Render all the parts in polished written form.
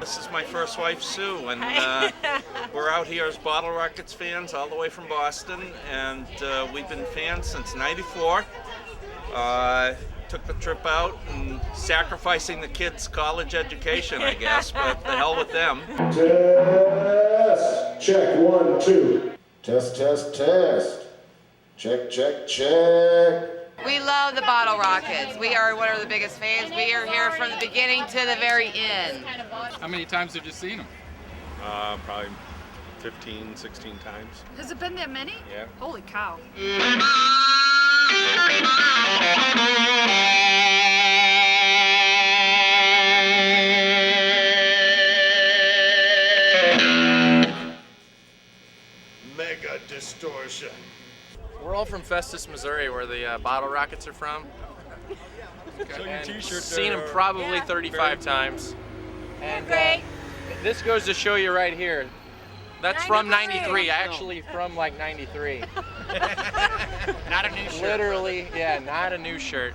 This is my first wife, Sue, and we're out here as Bottle Rockets fans all the way from Boston, and we've been fans since '94. Took the trip out and sacrificing the kids' college education, I guess, but the hell with them. Test. Check, 1, 2. Test, test, test. Check, check, check. We love the Bottle Rockets. We are one of the biggest fans. We are here from the beginning to the very end. How many times have you seen them? Probably 15, 16 times. Has it been that many? Yeah. Holy cow. Mega distortion. We're all from Festus, Missouri, where the Bottle Rockets are from. So your t-shirt seen them probably 35 times. And Great. this goes to show you right here. That's from 93. '93, actually from like '93. Not a new shirt. Literally, yeah, not a new shirt.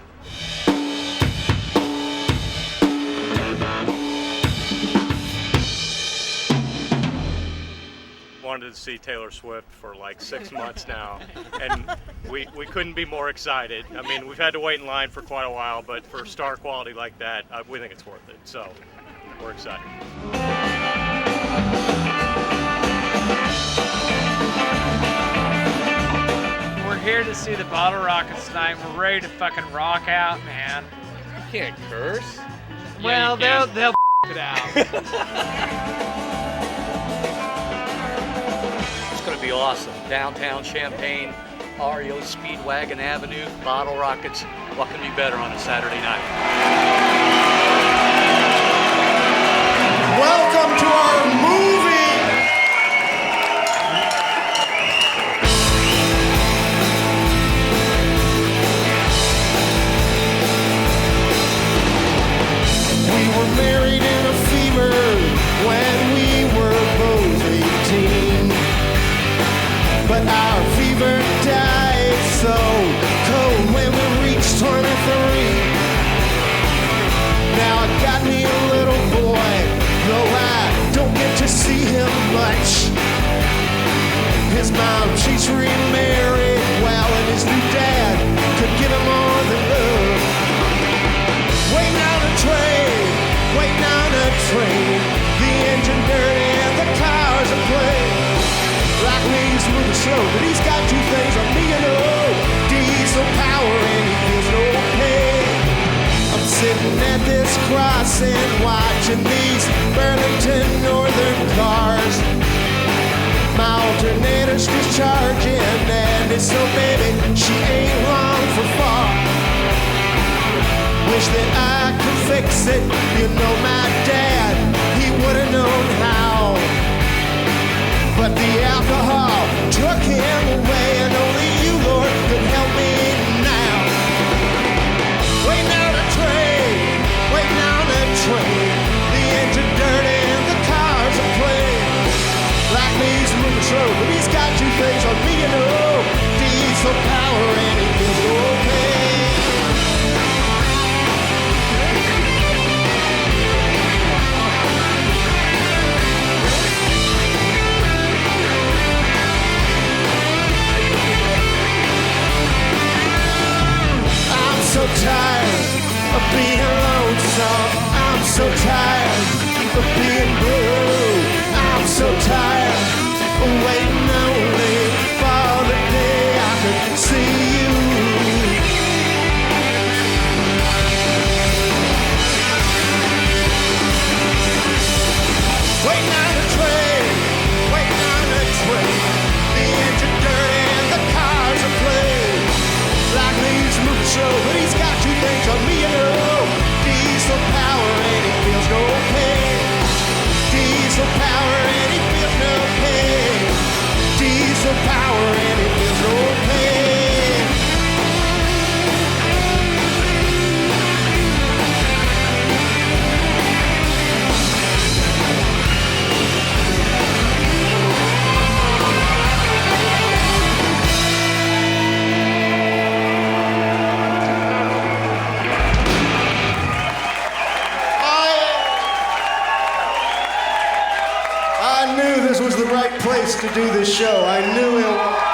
Wanted to see Taylor Swift for like 6 months now, and we couldn't be more excited. I mean, we've had to wait in line for quite a while, but for star quality like that, we think it's worth it. So we're excited. We're here to see the Bottle Rockets tonight. We're ready to fucking rock out, man. You can't curse. Well, Yeah, they'll it out. It's going to be awesome. Downtown Champaign, REO Speedwagon Avenue, Bottle Rockets. What can be better on a Saturday night? Welcome to our movie. We were married in a fever when we were both 18. But our fever died so cold when we reached 23. Now I got me a little boy, though I don't get to see him much. His mom, she's remarried, well, and his new dad could give him more than love. Waiting on a train, waiting on a train. The engine dirty and the cars are playing. Like me, he's moving slow, but he's got two things on me, you know. Diesel power and he feels no pain. I'm sitting at this crossing, watching these Burlington Northern cars. My alternator's discharging, and it's so baby, she ain't long for far. Wish that I could fix it, you know my dad, he would've known how. But the alcohol took him away, and only you, Lord, could help me now. Waiting on a train, waiting on a train. The engine dirty and the cars are playing. Like me, he's moving slow, but he's got two things on me, you know. Diesel power and he feels no pain. I'm so tired of being lonesome. I'm so tired of being blue. I'm so tired of waiting only for the day I could see you. Waiting on a train, waiting on a train. The engine dirty and the cars are playing. Like me, he's moving slow, but he's got two things on me, you know. Diesel power and he feels no pain. Diesel power and he feels no pain. place to do this show. I knew it.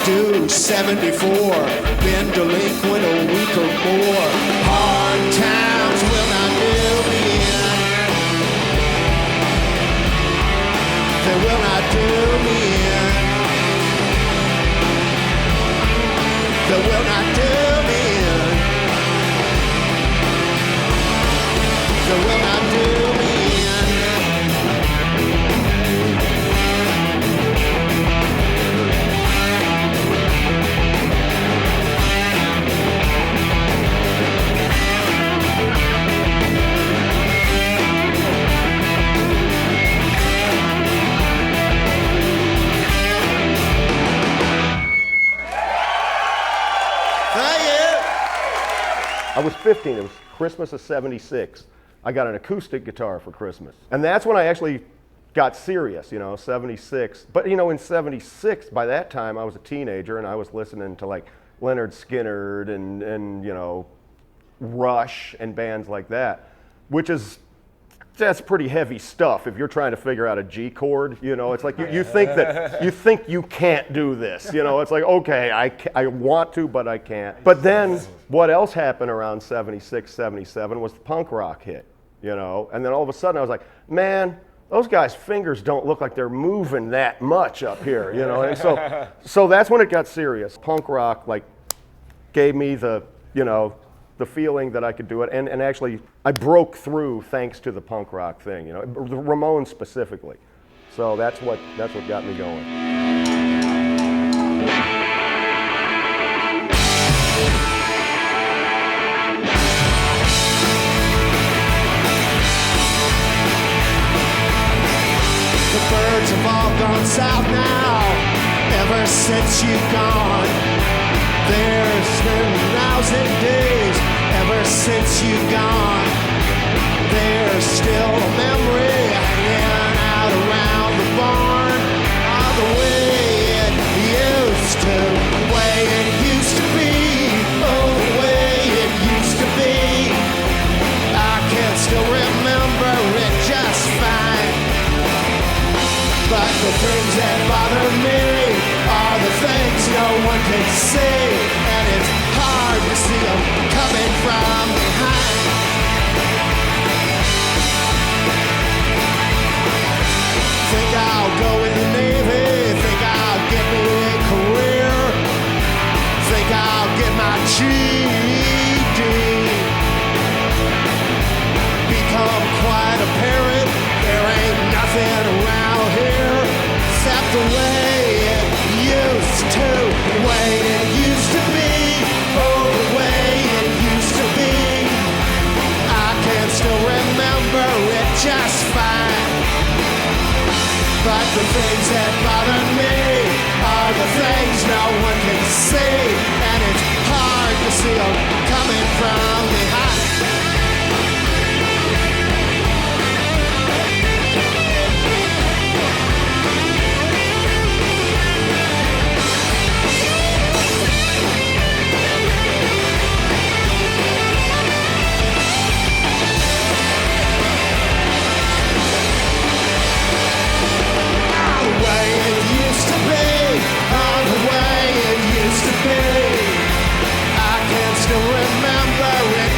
Due 74, been delinquent a week or more. Hard times will not do me in. They will not do me in. They will not do me in. They will not do me in. I was 15, it was Christmas of '76. I got an acoustic guitar for Christmas. And that's when I actually got serious, you know, '76. But you know, in '76, by that time I was a teenager and I was listening to like Leonard Skinner and you know, Rush and bands like that, which is, that's pretty heavy stuff if you're trying to figure out a G chord, you know. It's like you think you can't do this, you know. It's like, okay, I want to, but I can't. But then what else happened around '76, '77 was the punk rock hit, you know. And then all of a sudden I was like, man, those guys' fingers don't look like they're moving that much up here, you know. And so that's when it got serious. Punk rock like gave me the, you know, the feeling that I could do it, and actually I broke through thanks to the punk rock thing, you know, the Ramones specifically. So that's what got me going. The birds have all gone south now, ever since you've gone. There's been 1,000 days ever since you've gone. There's still a memory hanging out around the barn of the way it used to, the way it used to be, oh, the way it used to be. I can still remember it just fine. But the things that bother me are the things no one can see, and it's hard to see them coming from behind. Think I'll go in the Navy, think I'll get me a career, think I'll get my GED, become quite a parent. There ain't nothing around here except the way it used to, the way it used to be, oh, the way it used to be. I can still remember it just fine. But the things that bother me are the things no one can see, and it's hard to see them coming from behind.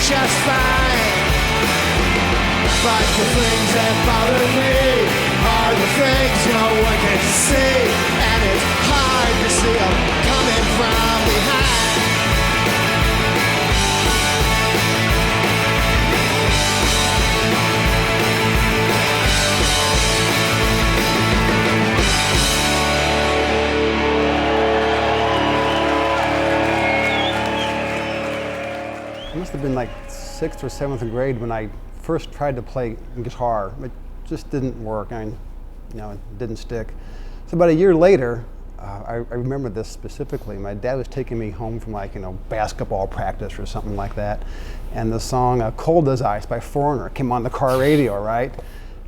Just fine. But the things that bother me are the things no one can see, and it's hard to see them coming from behind. It must have been like 6th or 7th grade when I first tried to play guitar. It just didn't work. It didn't stick. So about a year later, I remember this specifically. My dad was taking me home from basketball practice or something like that, and the song "Cold as Ice" by Foreigner came on the car radio, right?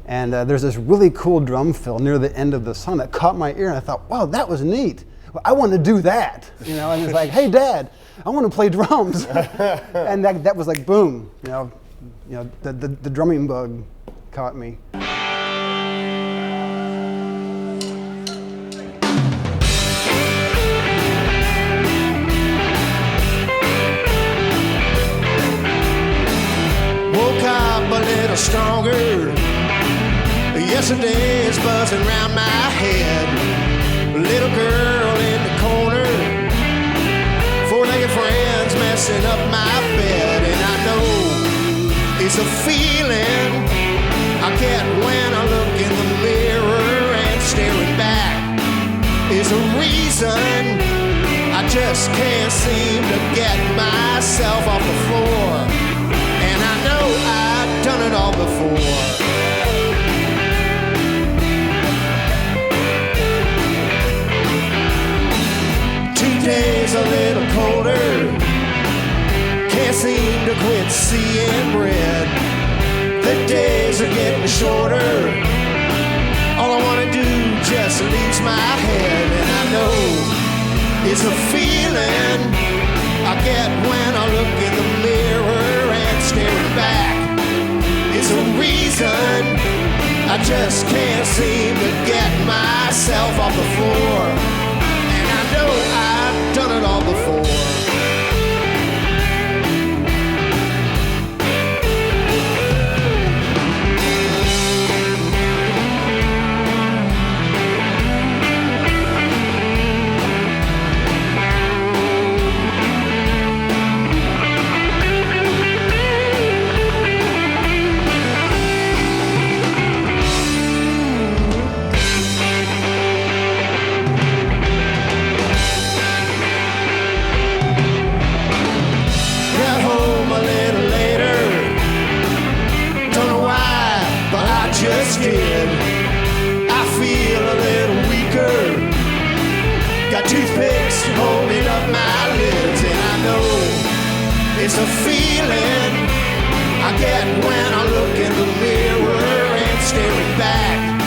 And there's this really cool drum fill near the end of the song that caught my ear, and I thought, wow, that was neat. Well, I want to do that, and it's like, hey, Dad, I want to play drums. And that was like, boom, the drumming bug caught me. Woke up a little stronger. Yesterday's buzzing around my head. Little girl in the corner, four-legged friends messing up my bed, and I know it's a feeling I get when I look in the mirror, and staring back is a reason I just can't seem to get myself off the floor, and I know I've done it all before. Today's a little colder, can't seem to quit seeing red. The days are getting shorter, all I wanna do just leaves my head. And I know it's a feeling I get when I look in the mirror, and staring back is a reason I just can't seem to get myself off the floor. And I know I've done it all before. It's a feeling I get when I look in the mirror and staring back.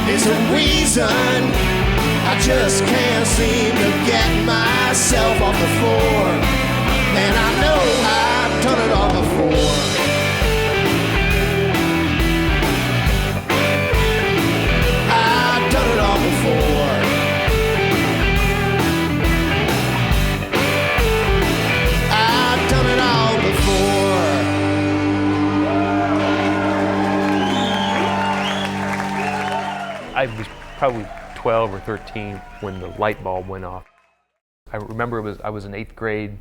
It's a reason I just can't seem to get myself off the floor. And I know I've done it all before. I've done it all before. I've done it all before. I was probably 12 or 13 when the light bulb went off. I remember I was in 8th grade.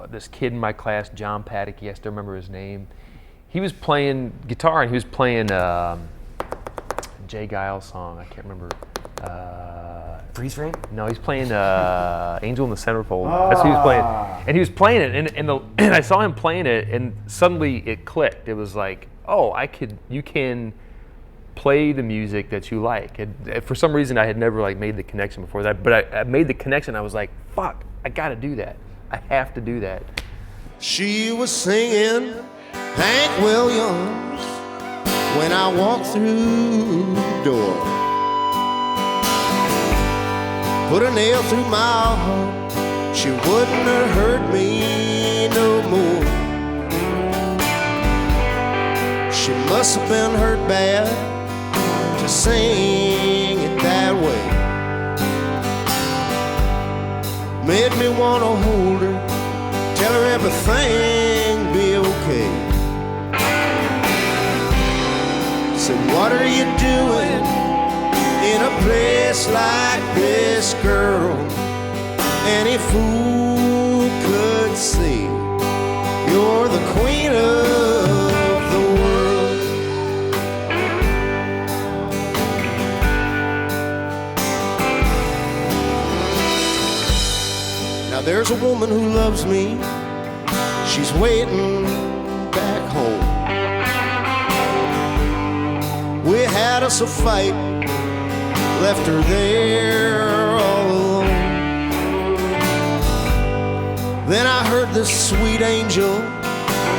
This kid in my class, John Paddock, you have to remember his name. He was playing guitar and he was playing Jay Giles' song. I can't remember. Freeze Frame? No, he's playing Angel in the Centerfold. That's what he was playing. And he was playing it, and I saw him playing it, and suddenly it clicked. It was like, oh, you can play the music that you like. And for some reason, I had never like made the connection before that, but I made the connection. I was like, fuck, I gotta do that. I have to do that. She was singing Hank Williams when I walked through the door. Put a nail through my heart, she wouldn't have hurt me no more. She must have been hurt bad to sing it that way. Made me want to hold her, tell her everything be okay. Said, what are you doing in a place like this, girl? Any fool could see you're the queen of the world. Now there's a woman who loves me, she's waiting back home. We had us a fight, left her there all alone. Then I heard this sweet angel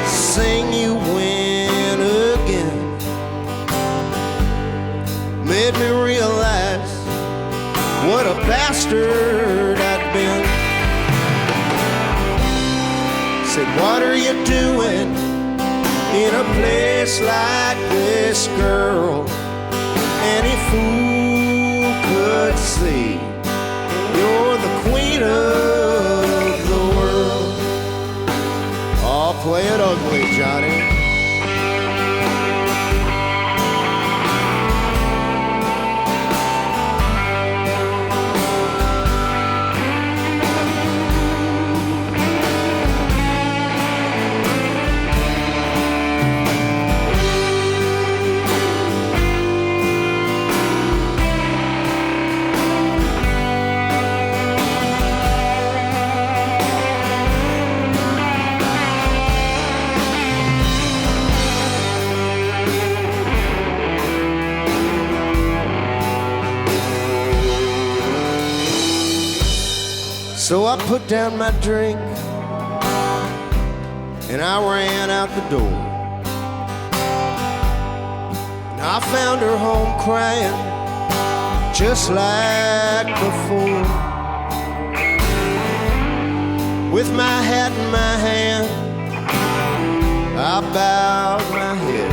sing You Win Again. Made me realize what a bastard I'd been. Said, what are you doing in a place like this, girl? Any fool could see you're the queen of the world. Oh, play it ugly, Johnny. So I put down my drink and I ran out the door. And I found her home crying just like before. With my hat in my hand, I bowed my head.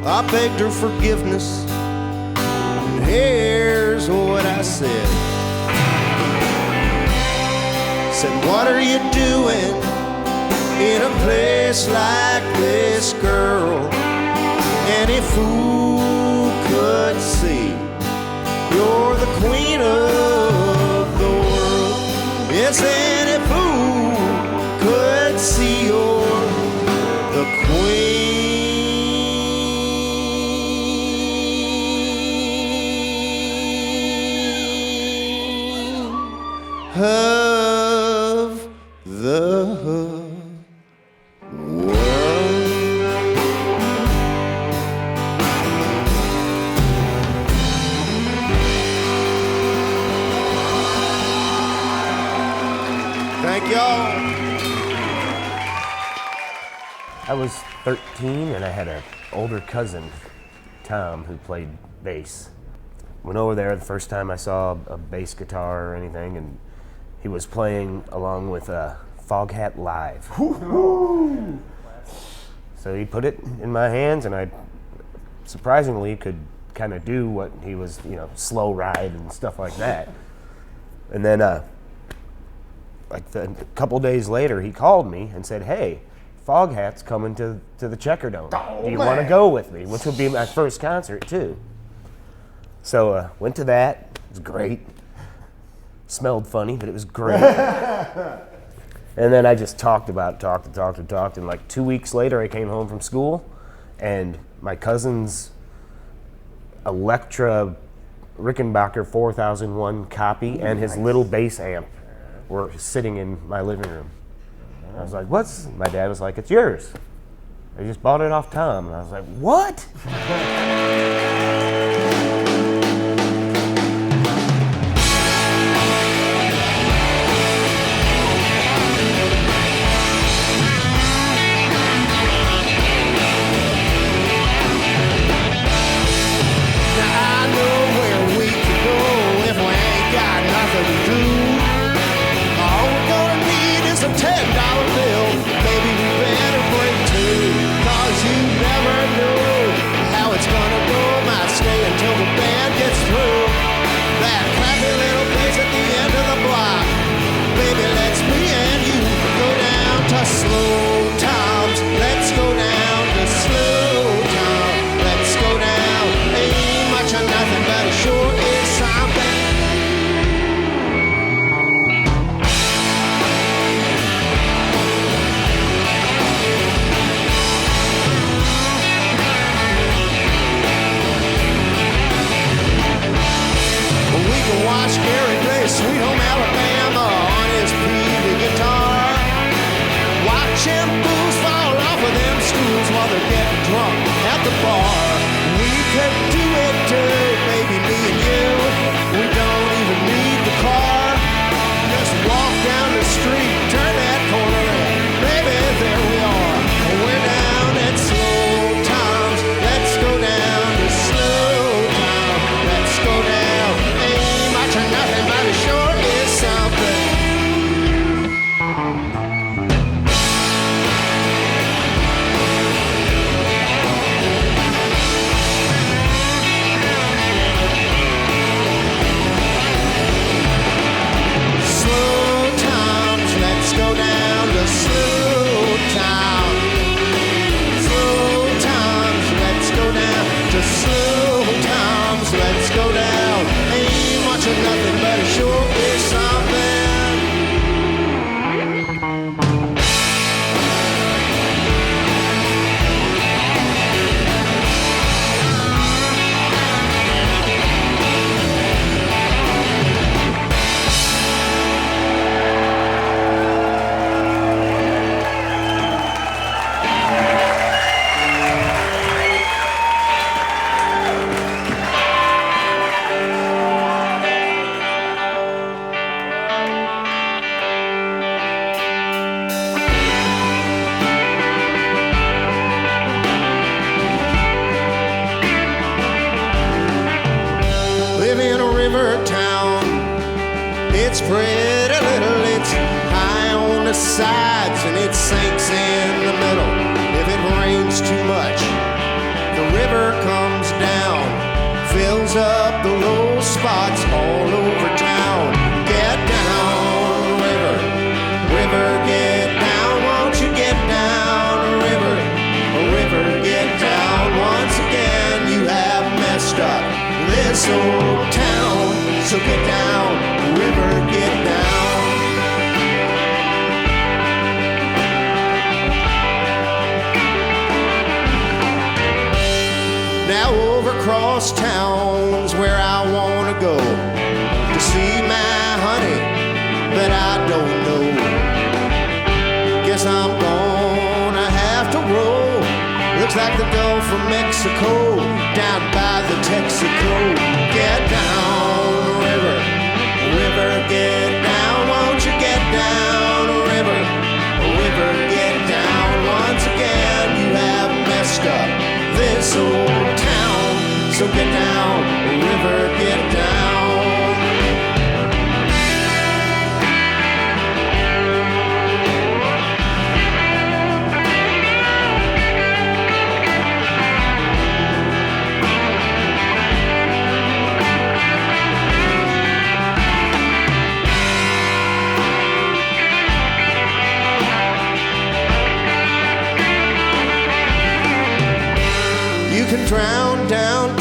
I begged her forgiveness, and here's what I said. Said, what are you doing in a place like this, girl? Any fool could see you're the queen of the world. Yes, any fool could see you're the queen of the world. Thank y'all. I was 13 and I had an older cousin, Tom, who played bass. Went over there the first time I saw a bass guitar or anything, and he was playing along with Foghat Live. So he put it in my hands, and I surprisingly could kind of do what he was, slow ride and stuff like that. And then a couple days later, he called me and said, "Hey, Foghat's coming to the Checker Dome. Do you want to go with me?" Which would be my first concert too. So went to that. It was great. Smelled funny, but it was great. And then I just talked, and like 2 weeks later, I came home from school, and my cousin's Electra Rickenbacker 4001 copy and his little bass amp were sitting in my living room. I was like, "What's?" My dad was like, "It's yours. I just bought it off Tom." And I was like, "What?" River, get down, won't you get down,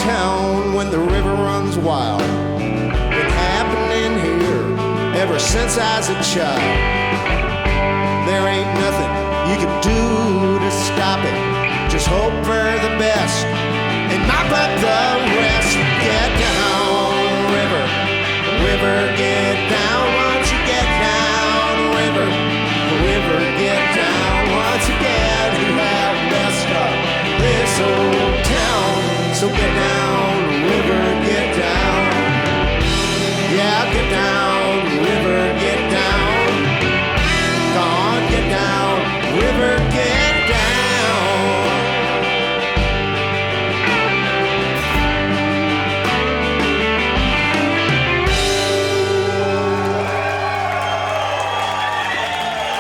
town when the river runs wild. Been happening here ever since I was a child. There ain't nothing you can do to stop it. Just hope for the best and mop up the rest. Get down, river, river, get down. Once you get down, river, river, get down. Once again, you have messed up this old town. So get down, river, get down. Yeah, get down, river, get down. Go on, get down, river, get down.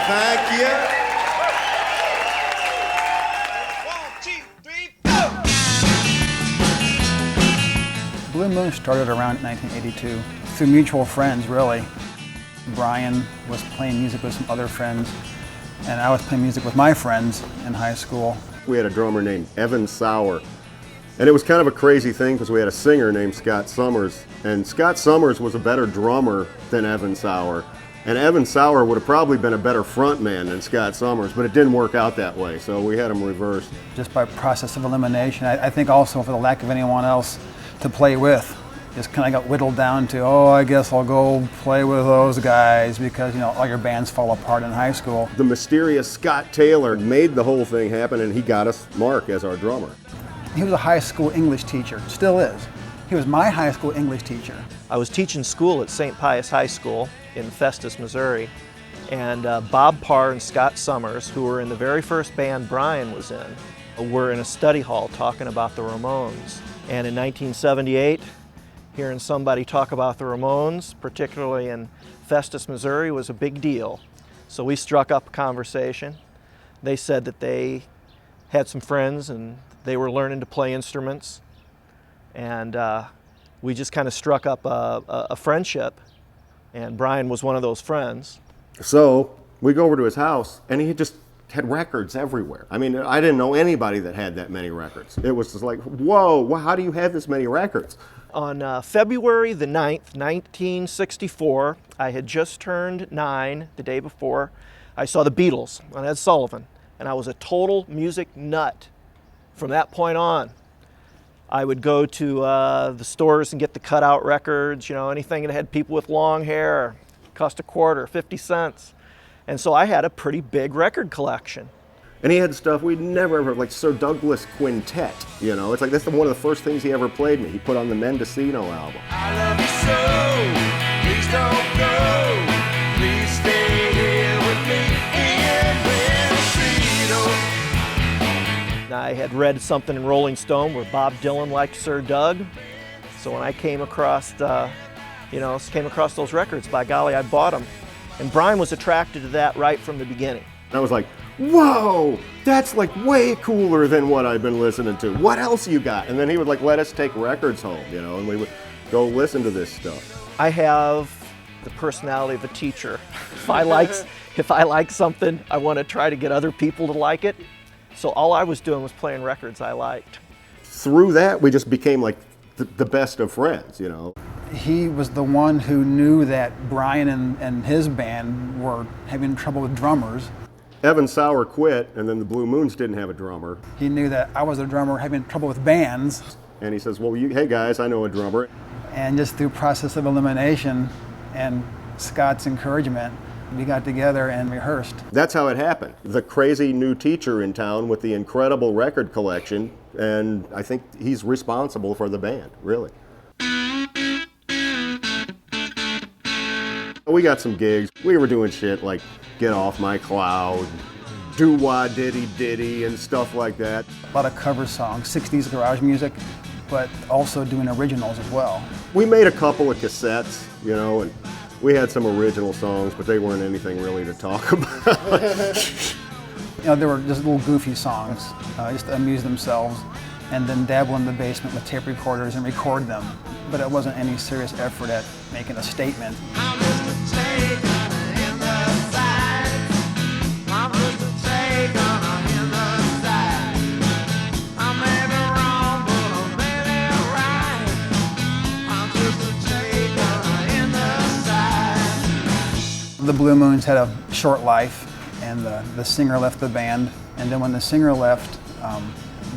Thank you. 1, 2, 3, go! Blue Moon started around 1982 through mutual friends, really. Brian was playing music with some other friends, and I was playing music with my friends in high school. We had a drummer named Evan Sauer, and it was kind of a crazy thing because we had a singer named Scott Summers, and Scott Summers was a better drummer than Evan Sauer, and Evan Sauer would have probably been a better frontman than Scott Summers, but it didn't work out that way, so we had them reversed. Just by process of elimination, I think also for the lack of anyone else to play with. Just kind of got whittled down to, oh, I guess I'll go play with those guys because, you know, all your bands fall apart in high school. The mysterious Scott Taylor made the whole thing happen, and he got us Mark as our drummer. He was a high school English teacher, still is. He was my high school English teacher. I was teaching school at St. Pius High School in Festus, Missouri, and Bob Parr and Scott Summers, who were in the very first band Brian was in, were in a study hall talking about the Ramones. And in 1978, hearing somebody talk about the Ramones, particularly in Festus, Missouri, was a big deal. So we struck up a conversation. They said that they had some friends and they were learning to play instruments. And we just kind of struck up a friendship. And Brian was one of those friends. So we go over to his house, and he just had records everywhere. I mean, I didn't know anybody that had that many records. It was just like, whoa, how do you have this many records? On February the 9th, 1964, I had just turned 9 the day before. I saw the Beatles on Ed Sullivan, and I was a total music nut from that point on. I would go to the stores and get the cutout records, you know, anything that had people with long hair, cost a quarter, 50 cents. And so I had a pretty big record collection. And he had stuff we'd never ever, like Sir Douglas Quintet, you know. It's like that's one of the first things he ever played me. He put on the Mendocino album. I love you so, please don't go. Please stay here with me in Mendocino. I had read something in Rolling Stone where Bob Dylan liked Sir Doug. So when I came across, those records, by golly, I bought them. And Brian was attracted to that right from the beginning. I was like, whoa, that's like way cooler than what I've been listening to. What else you got? And then he would like let us take records home, you know, and we would go listen to this stuff. I have the personality of a teacher. If I like something, I want to try to get other people to like it. So all I was doing was playing records I liked. Through that, we just became like the best of friends, you know. He was the one who knew that Brian and his band were having trouble with drummers. Evan Sauer quit, and then the Blue Moons didn't have a drummer. He knew that I was a drummer having trouble with bands. And he says, well, hey guys, I know a drummer. And just through process of elimination and Scott's encouragement, we got together and rehearsed. That's how it happened. The crazy new teacher in town with the incredible record collection, and I think he's responsible for the band, really. We got some gigs. We were doing shit like Get Off My Cloud, Doo-Wah Diddy Diddy, and stuff like that. A lot of cover songs, 60s garage music, but also doing originals as well. We made a couple of cassettes, you know, and we had some original songs, but they weren't anything really to talk about. You know, they were just little goofy songs, just to amuse themselves, and then dabble in the basement with tape recorders and record them. But it wasn't any serious effort at making a statement. the Blue Moons had a short life, and the singer left the band. And then when the singer left,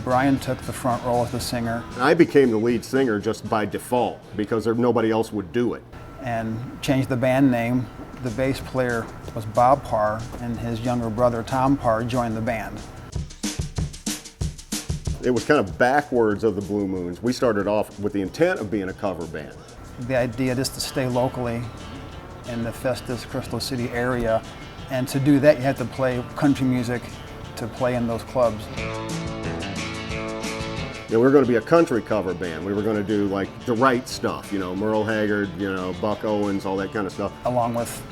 Brian took the front role as the singer. I became the lead singer just by default because nobody else would do it. And changed the band name. The bass player was Bob Parr, and his younger brother Tom Parr joined the band. It was kind of backwards of the Blue Moons. We started off with the intent of being a cover band. The idea is to stay locally in the Festus, Crystal City area, and to do that you had to play country music to play in those clubs. We were going to be a country cover band. We were going to do like the right stuff, Merle Haggard, Buck Owens, all that kind of stuff. Along with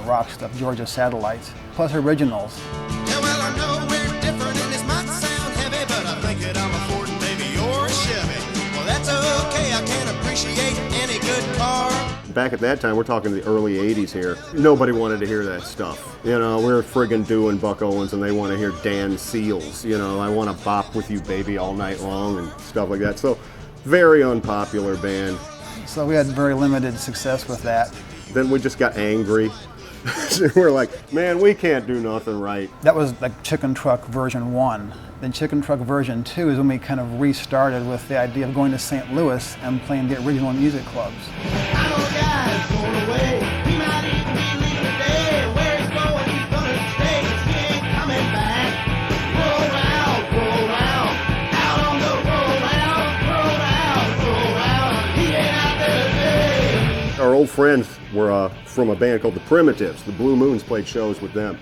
rock stuff, Georgia Satellites, plus originals. Yeah, well, I know we're different and this might sound heavy, but I think that I'm a Ford and baby, you're a Chevy. Well, that's okay, I can't appreciate any good car. Back at that time, we're talking the early 80s here, nobody wanted to hear that stuff. We're friggin' doing Buck Owens and they want to hear Dan Seals. I want to bop with you baby all night long and stuff like that. So very unpopular band. So we had very limited success with that. Then we just got angry. We're like, man, we can't do nothing right. That was like Chicken Truck version 1. Then Chicken Truck version 2 is when we kind of restarted with the idea of going to St. Louis and playing the original music clubs. I know a guy's going away. He might even be leaving today. Where he's going, he's gonna stay. 'Cause he ain't coming back. Roll out, out on the roll out. He ain't out there today. Our old friends were from a band called the Primitives. The Blue Moons played shows with them.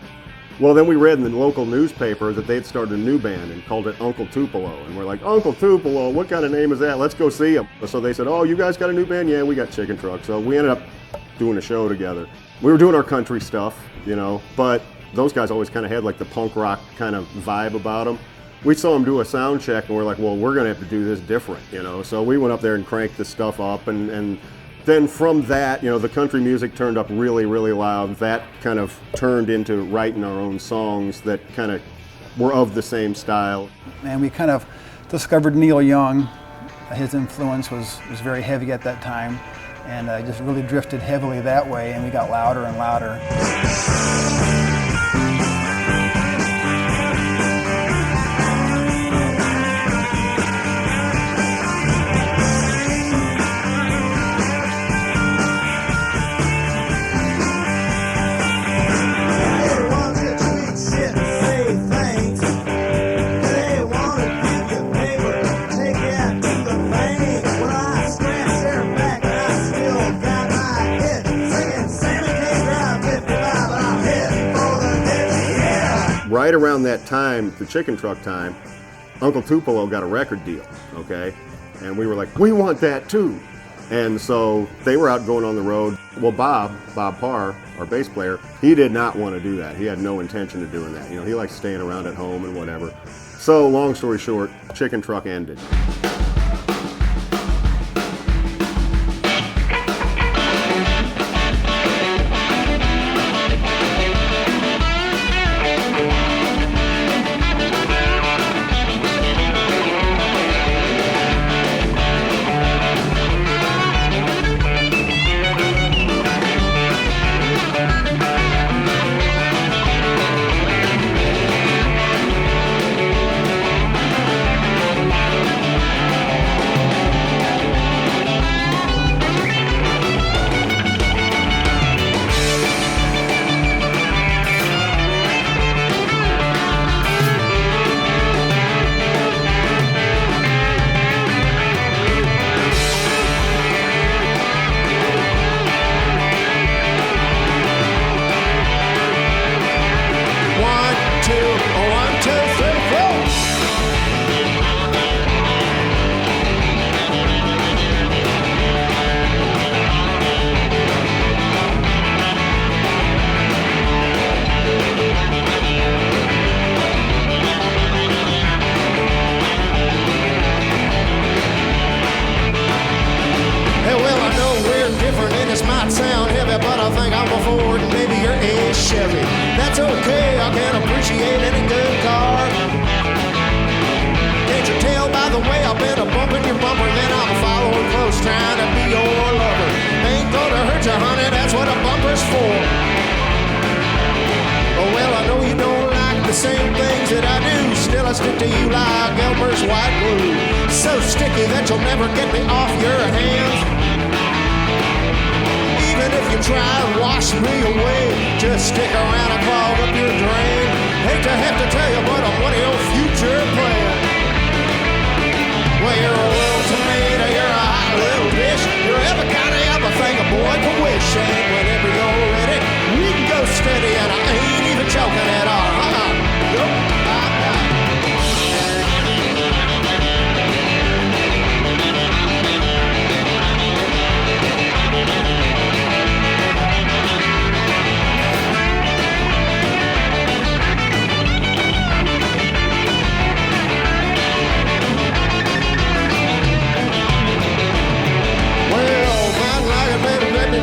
Well, then we read in the local newspaper that they had started a new band and called it Uncle Tupelo. And we're like, Uncle Tupelo, what kind of name is that? Let's go see them. So they said, oh, you guys got a new band? Yeah, we got Chicken Truck. So we ended up doing a show together. We were doing our country stuff, but those guys always kind of had like the punk rock kind of vibe about them. We saw them do a sound check and we're like, well, we're going to have to do this different, So we went up there and cranked the stuff up and then from that, the country music turned up really, really loud. That kind of turned into writing our own songs that kind of were of the same style. And we kind of discovered Neil Young. His influence was very heavy at that time. And I just really drifted heavily that way, and we got louder and louder. Right around that time, the Chicken Truck time, Uncle Tupelo got a record deal, okay? And we were like, we want that too. And so they were out going on the road. Well, Bob Parr, our bass player, he did not want to do that. He had no intention of doing that. He liked staying around at home and whatever. So long story short, Chicken Truck ended. Chevy. That's okay, I can appreciate any good car. Can't you tell by the way I've been a-bumping your bumper, then I'm following close, trying to be your lover. Ain't gonna hurt you, honey, that's what a bumper's for. gonna stick to you like Elmer's white glue. So sticky that you'll never get me off your hands. Even if you try and wash me away, just stick around and clog up your drain. Hate to have to tell you, but I'm one of your future plans. Well, you're a little tomato, you're a hot little dish. You're every kind of everything a boy can wish. And whenever you're ready, we can go steady, and I ain't even joking at all. Nope.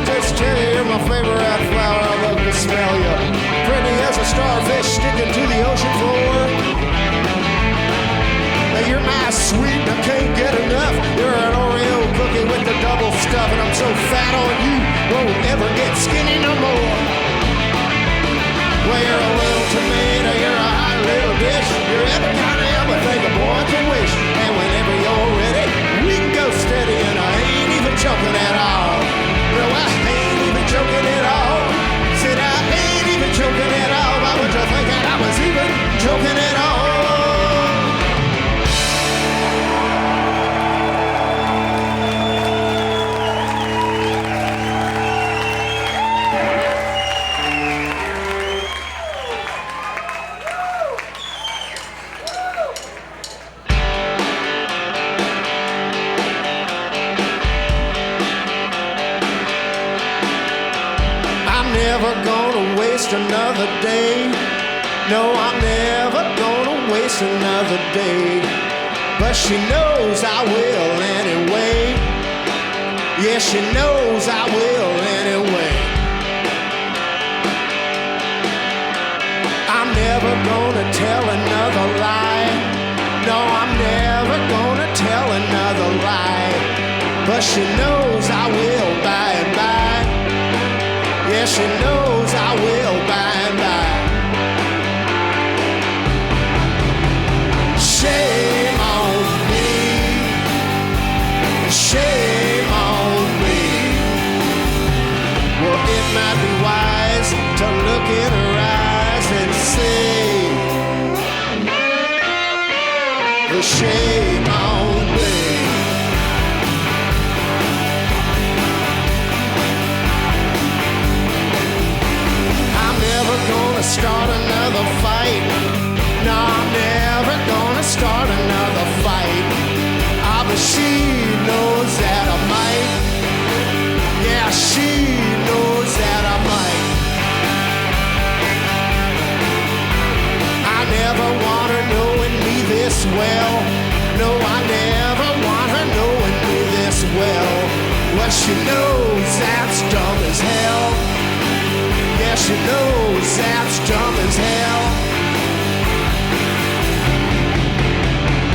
Just tell you, you're my favorite flower. I love to smell you. Pretty as a starfish sticking to the ocean floor. Now you're my sweet and I can't get enough. You're an Oreo cookie with the double stuff, and I'm so fat on you, won't ever get skinny no more. Well, you're a little tomato, you're a hot little dish. You're every kind of everything a boy can wish. And whenever you're ready, we can go steady, and I ain't even joking at all. No, I ain't even joking at all. Said I ain't even joking at all. Why would you think that I was even joking at all? Another day. No, I'm never gonna waste another day. But she knows I will anyway. Yeah, she knows I will anyway. I'm never gonna tell another lie. No, I'm never gonna tell another lie. But she knows I will by and by. Yeah, she knows I will by and by. Shame on me. Shame on me. Well, it might be wise to look in her eyes and say, the shame on me. Gonna start another fight. No, I'm never gonna start another fight. Ah, but she knows that I might. Yeah, she knows that I might. I never want her knowing me this well. No, I never want her knowing me this well. Well, she knows that's dumb as hell. Yeah, she knows that's dumb as hell.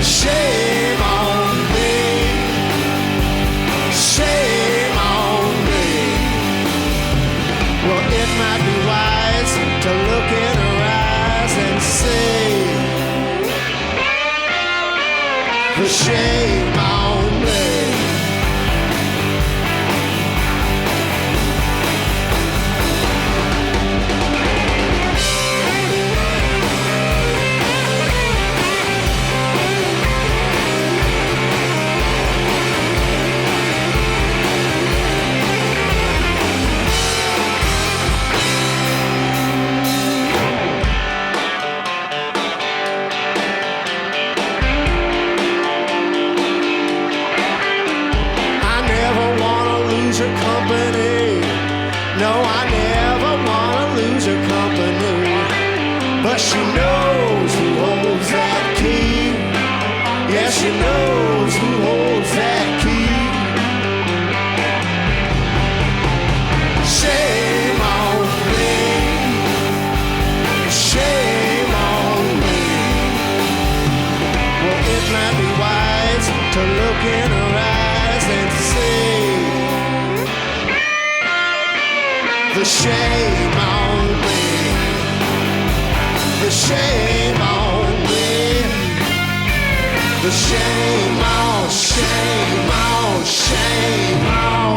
Shame on me. Shame on me. Well, it might be wise to look in her eyes and say, the shame on me. No, I never wanna lose her company. But she knows who holds that key. Yeah, she knows who holds that key. Shame on me. Shame on me. Well, it might be wise to look in her eyes and say, the shame on me. The shame on me. shame on, shame on, shame on.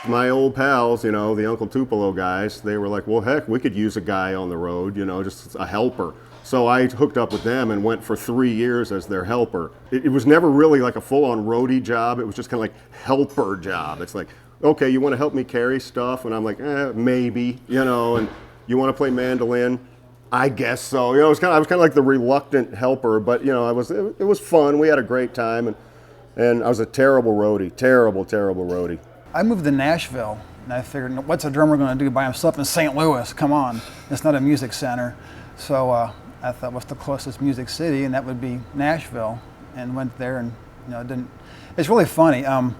My old pals, you know, the Uncle Tupelo guys, they were like, well, heck, we could use a guy on the road, you know, just a helper. So I hooked up with them and went for 3 years as their helper. It was never really like a full-on roadie job. It was just kind of like helper job. It's like, okay, you want to help me carry stuff? And I'm like, maybe, you know, and you want to play mandolin? I guess so. You know, I was kind of like the reluctant helper, but, you know, it was fun. We had a great time, and I was a terrible roadie, terrible roadie. I moved to Nashville, and I figured, what's a drummer going to do by himself in St. Louis? Come on, it's not a music center. So I thought, what's the closest music city? And that would be Nashville, and went there, and you know, it's really funny. Of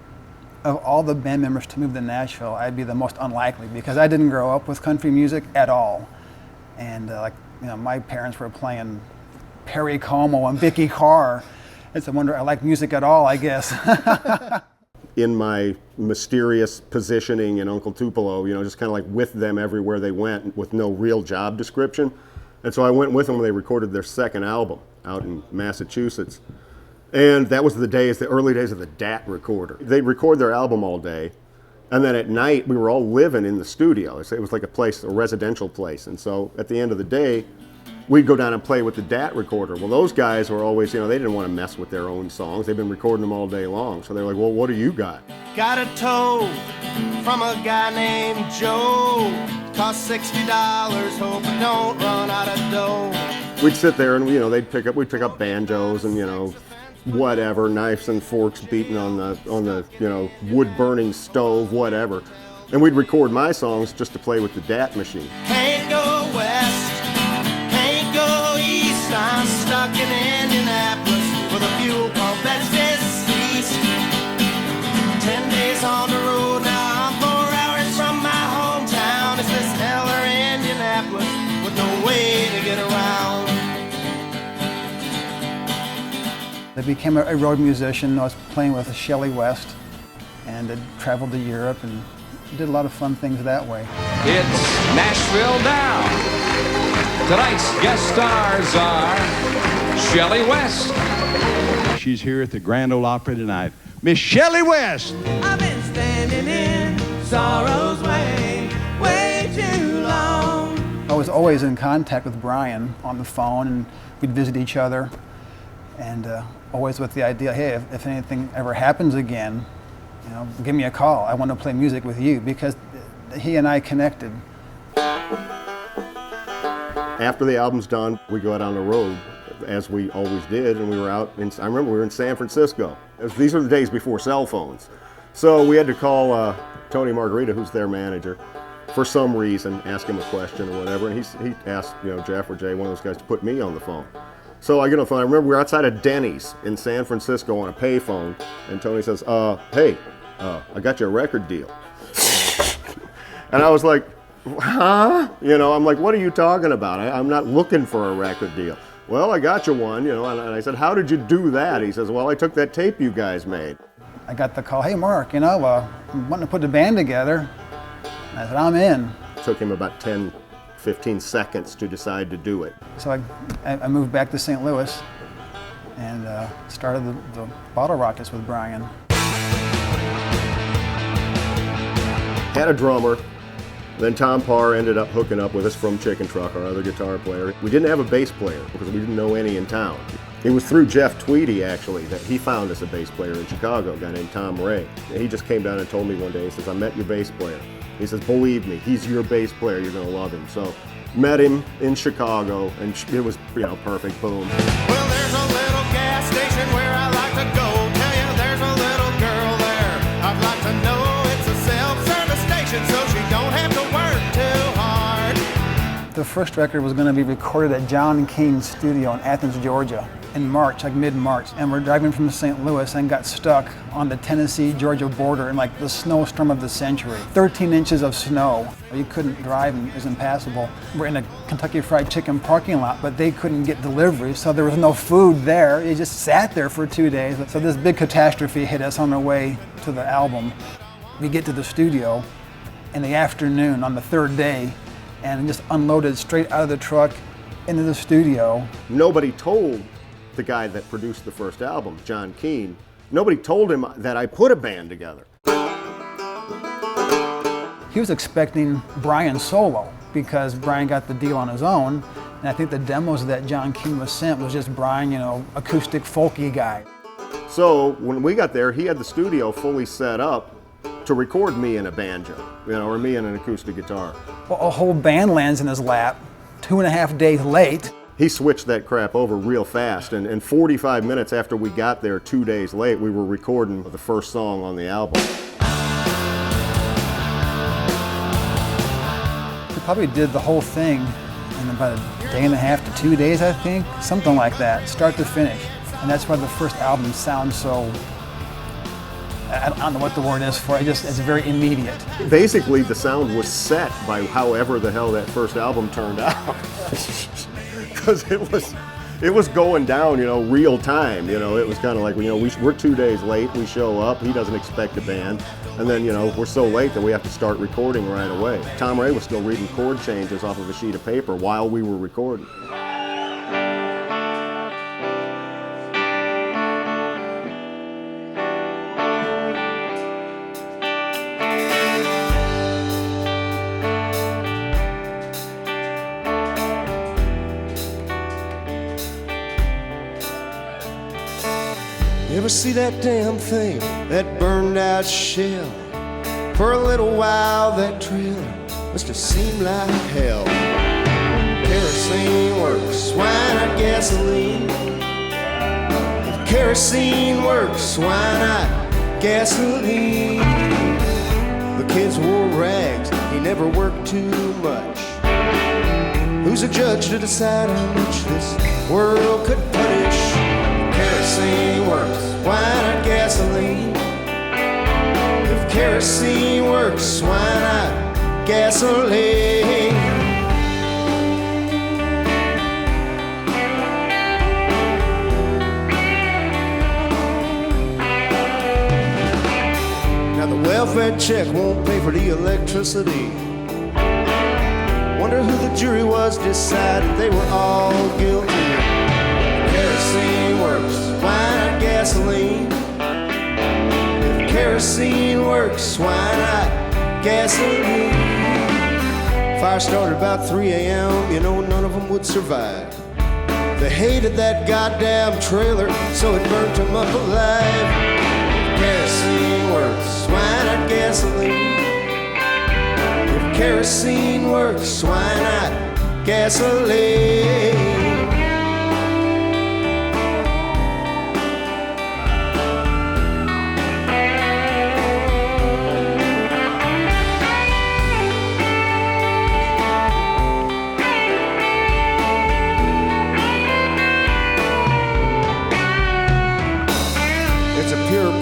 all the band members to move to Nashville, I'd be the most unlikely because I didn't grow up with country music at all, and like you know, my parents were playing Perry Como and Vicky Carr. It's a wonder I like music at all, I guess. In my mysterious positioning in Uncle Tupelo, you know, just kind of like with them everywhere they went with no real job description. And so I went with them when they recorded their second album out in Massachusetts. And that was the early days of the DAT recorder. They'd record their album all day, and then at night we were all living in the studio. It was like a residential place. And so at the end of the day, we'd go down and play with the DAT recorder. Well, those guys were always, you know, they didn't want to mess with their own songs. They've been recording them all day long. So they're like, well, what do you got? Got a tow from a guy named Joe. Cost $60, hope we don't run out of dough. We'd sit there and, you know, we'd pick up banjos and, you know, whatever, knives and forks beating on the, you know, wood burning stove, whatever. And we'd record my songs just to play with the DAT machine. Can't go west, can't go east. I'm stuck in Indianapolis with a fuel pump that's deceased. 10 days on the road now, I'm 4 hours from my hometown. It's this Heller, Indianapolis, with no way to get around. I became a road musician. I was playing with Shelley West, and I traveled to Europe and did a lot of fun things that way. It's Nashville now. Tonight's guest stars are Shelley West. She's here at the Grand Ole Opry tonight. Miss Shelley West. I've been standing in sorrow's way, way too long. I was always in contact with Brian on the phone, and we'd visit each other, and always with the idea, hey, if anything ever happens again, you know, give me a call. I want to play music with you, because he and I connected. After the album's done, we go out on the road, as we always did, and we were out I remember we were in San Francisco. These are the days before cell phones. So we had to call Tony Margarita, who's their manager, for some reason, ask him a question or whatever, and he asked, you know, Jeff or Jay, one of those guys, to put me on the phone. So I get on the phone. I remember we were outside of Denny's in San Francisco on a payphone, and Tony says, hey, I got you a record deal. And I was like, huh? You know, I'm like, what are you talking about? I'm not looking for a record deal. Well, I got you one, you know, and I said, how did you do that? He says, well, I took that tape you guys made. I got the call, hey Mark, you know, I'm wanting to put the band together. And I said, I'm in. It took him about 10, 15 seconds to decide to do it. So I moved back to St. Louis and started the Bottle Rockets with Brian. Had a drummer. Then Tom Parr ended up hooking up with us from Chicken Truck, our other guitar player. We didn't have a bass player because we didn't know any in town. It was through Jeff Tweedy, actually, that he found us a bass player in Chicago, a guy named Tom Ray. He just came down and told me one day, he says, I met your bass player. He says, believe me, he's your bass player, you're gonna love him. So, met him in Chicago, and it was, you know, perfect, boom. Well, there's a little gas station where I like to go. Tell you there's a little girl there. I'd like to know it's a self-service station, so she don't have to work too hard. The first record was going to be recorded at John Keene's studio in Athens, Georgia in March, like mid-March. And we're driving from St. Louis and got stuck on the Tennessee-Georgia border in like the snowstorm of the century. 13 inches of snow. You couldn't drive and it was impassable. We're in a Kentucky Fried Chicken parking lot, but they couldn't get deliveries, so there was no food there. It just sat there for 2 days. So this big catastrophe hit us on our way to the album. We get to the studio in the afternoon on the third day and just unloaded straight out of the truck into the studio. Nobody told the guy that produced the first album, John Keene, nobody told him that I put a band together. He was expecting Brian solo because Brian got the deal on his own, and I think the demos that John Keene was sent was just Brian, acoustic folky guy. So when we got there, he had the studio fully set up to record me in a banjo, or me in an acoustic guitar. Well, a whole band lands in his lap, 2.5 days late. He switched that crap over real fast, and 45 minutes after we got there 2 days late, we were recording the first song on the album. We probably did the whole thing in about a day and a half to 2 days, I think, something like that, start to finish. And that's why the first album sounds so, I don't know what the word is for it, it's very immediate. Basically, the sound was set by however the hell that first album turned out. Because it was going down, real time. It was kind of like, we're 2 days late, we show up, he doesn't expect a band, and then, we're so late that we have to start recording right away. Tom Ray was still reading chord changes off of a sheet of paper while we were recording. You ever see that damn thing, that burned out shell? For a little while that trailer must have seemed like hell. Kerosene works, why not gasoline? If kerosene works, why not gasoline? The kids wore rags, he never worked too much. Who's a judge to decide how much this world could punish? Kerosene works, why not gasoline? If kerosene works, why not gasoline? Now the welfare check won't pay for the electricity. Wonder who the jury was decided they were all guilty. Kerosene works, why not gasoline? If kerosene works, why not gasoline? Fire started about 3 a.m., none of them would survive. They hated that goddamn trailer, so it burnt them up alive. If kerosene works, why not gasoline? If kerosene works, why not gasoline?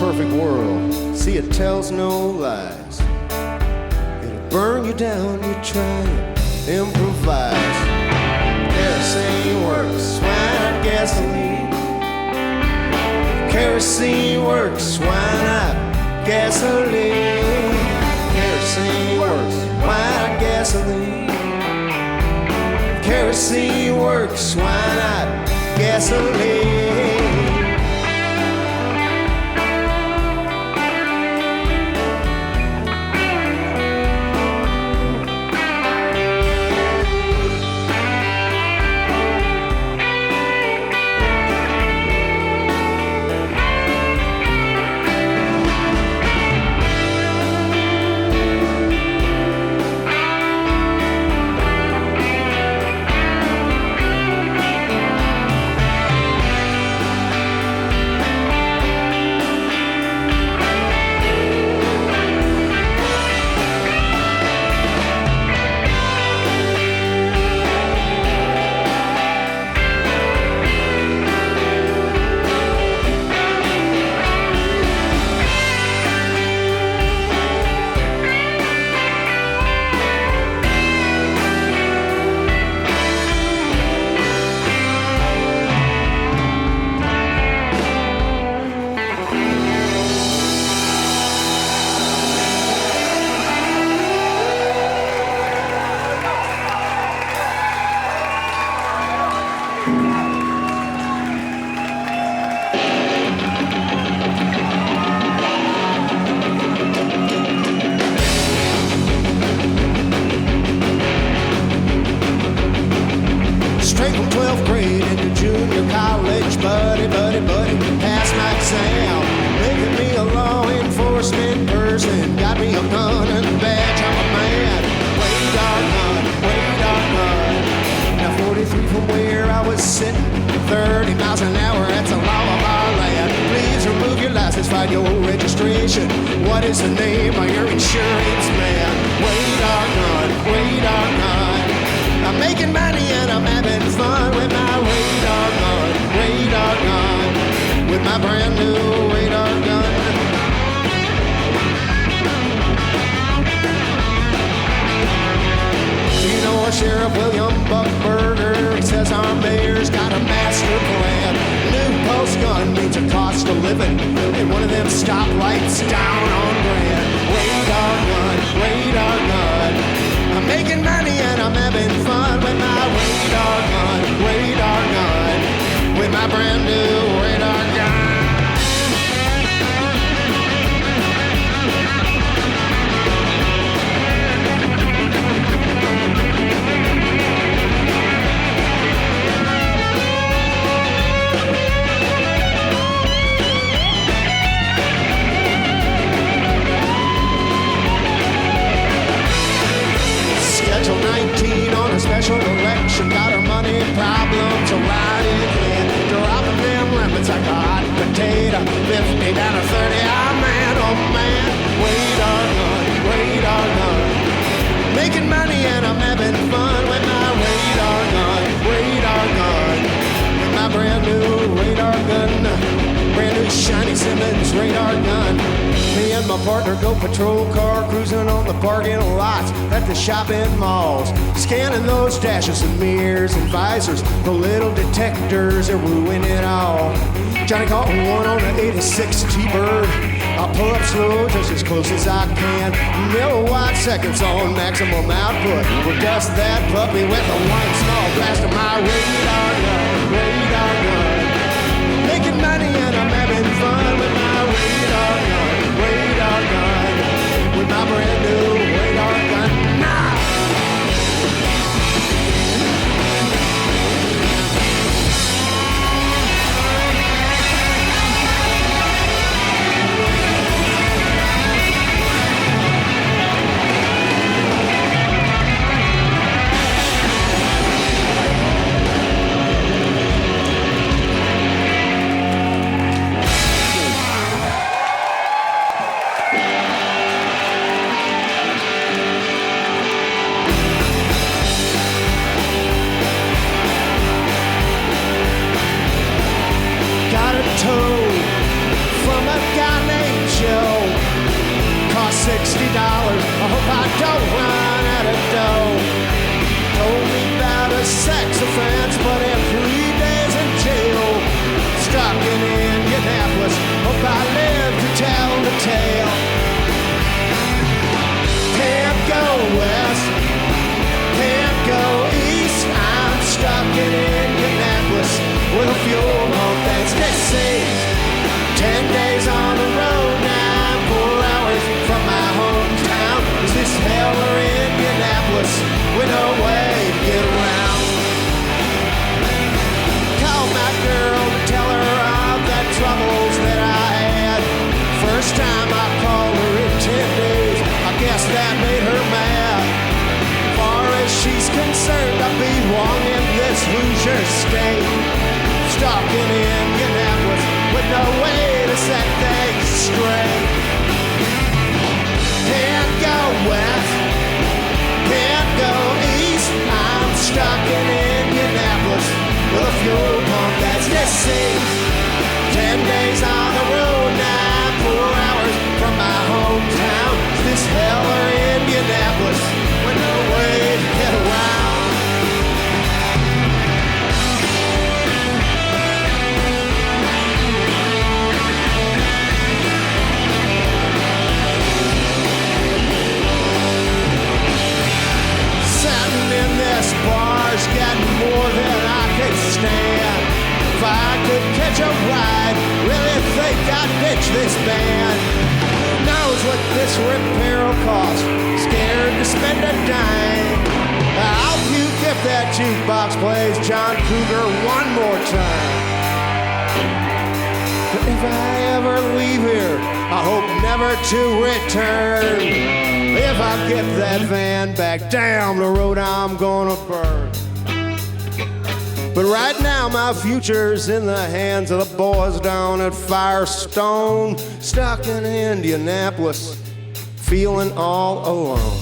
Perfect world, see it tells no lies. It'll burn you down, you try to improvise. Kerosene works, why not gasoline? Kerosene works, why not gasoline? Kerosene works, why not gasoline? Kerosene works, why not gasoline? person. Got me a gun and a badge, I'm a man. Radar gun, radar gun. Now 43 from where I was sitting, 30 miles an hour, that's the law of our land. Please remove your license, find your registration. What is the name of your insurance man? Radar gun, radar gun. I'm making money and I'm having fun with my radar gun, radar gun. With my brand new radar gun. You know, Sheriff William Buckberger says our mayor's got a master plan. New post gun means a cost of living, and one of them stoplights down on Grand. Radar gun, radar gun. I'm making money and I'm having fun with my radar gun, radar gun. With my brand new radar gun. Schedule 19 on a special election. Got our money problems right in hand. Dropping them lemons like a hot potato. 50 down to 30, oh man, oh man. Radar gun, radar gun. Making money and I'm having fun with my radar gun, radar gun. With my brand new radar gun. Brand new shiny Simmons radar gun. Me and my partner go patrol car, cruising on the parking lots at the shopping malls, scanning those dashes and mirrors and visors. The little detectors are ruining it all. Johnny caught one on an 86 T-Bird. I'll pull up slow just as close as I can. Milliwatt seconds on maximum output. We'll dust that puppy with a one small blast of my radar gun, radar gun. Making money and I'm having fun with my radar gun, radar gun. With my brand new radar gun now. $60. I hope I don't run out of dough. Told me about a sex offense, but in 3 days in jail. Stuck in Indianapolis. Hope I live to tell the tale. Can't go west, can't go east. I'm stuck in Indianapolis with a fuel pump that's deceased. 10 days on the road now, 4 hours from my hometown. Is this hell or Indianapolis with no way to get around? Call my girl to tell her of the troubles that I had. First time I called her in 10 days, I guess that made her mad. Far as she's concerned, I belong in this Hoosier state. Stuck in Indianapolis with no way to set things straight. Can't go west, can't go east. I'm stuck in Indianapolis with a fuel pump that's deceased. 10 days on the road now, 4 hours from my hometown. Is this hell or Indianapolis with no way to get around? This bar's getting more than I could stand. If I could catch a ride, really think I'd ditch this band. Knows what this repair will cost, scared to spend a dime. I'll puke if that jukebox plays John Cougar one more time. But if I ever leave here, I hope never to return. If I get that van back down the road, I'm gonna burn. But right now my future's in the hands of the boys down at Firestone, stuck in Indianapolis, feeling all alone.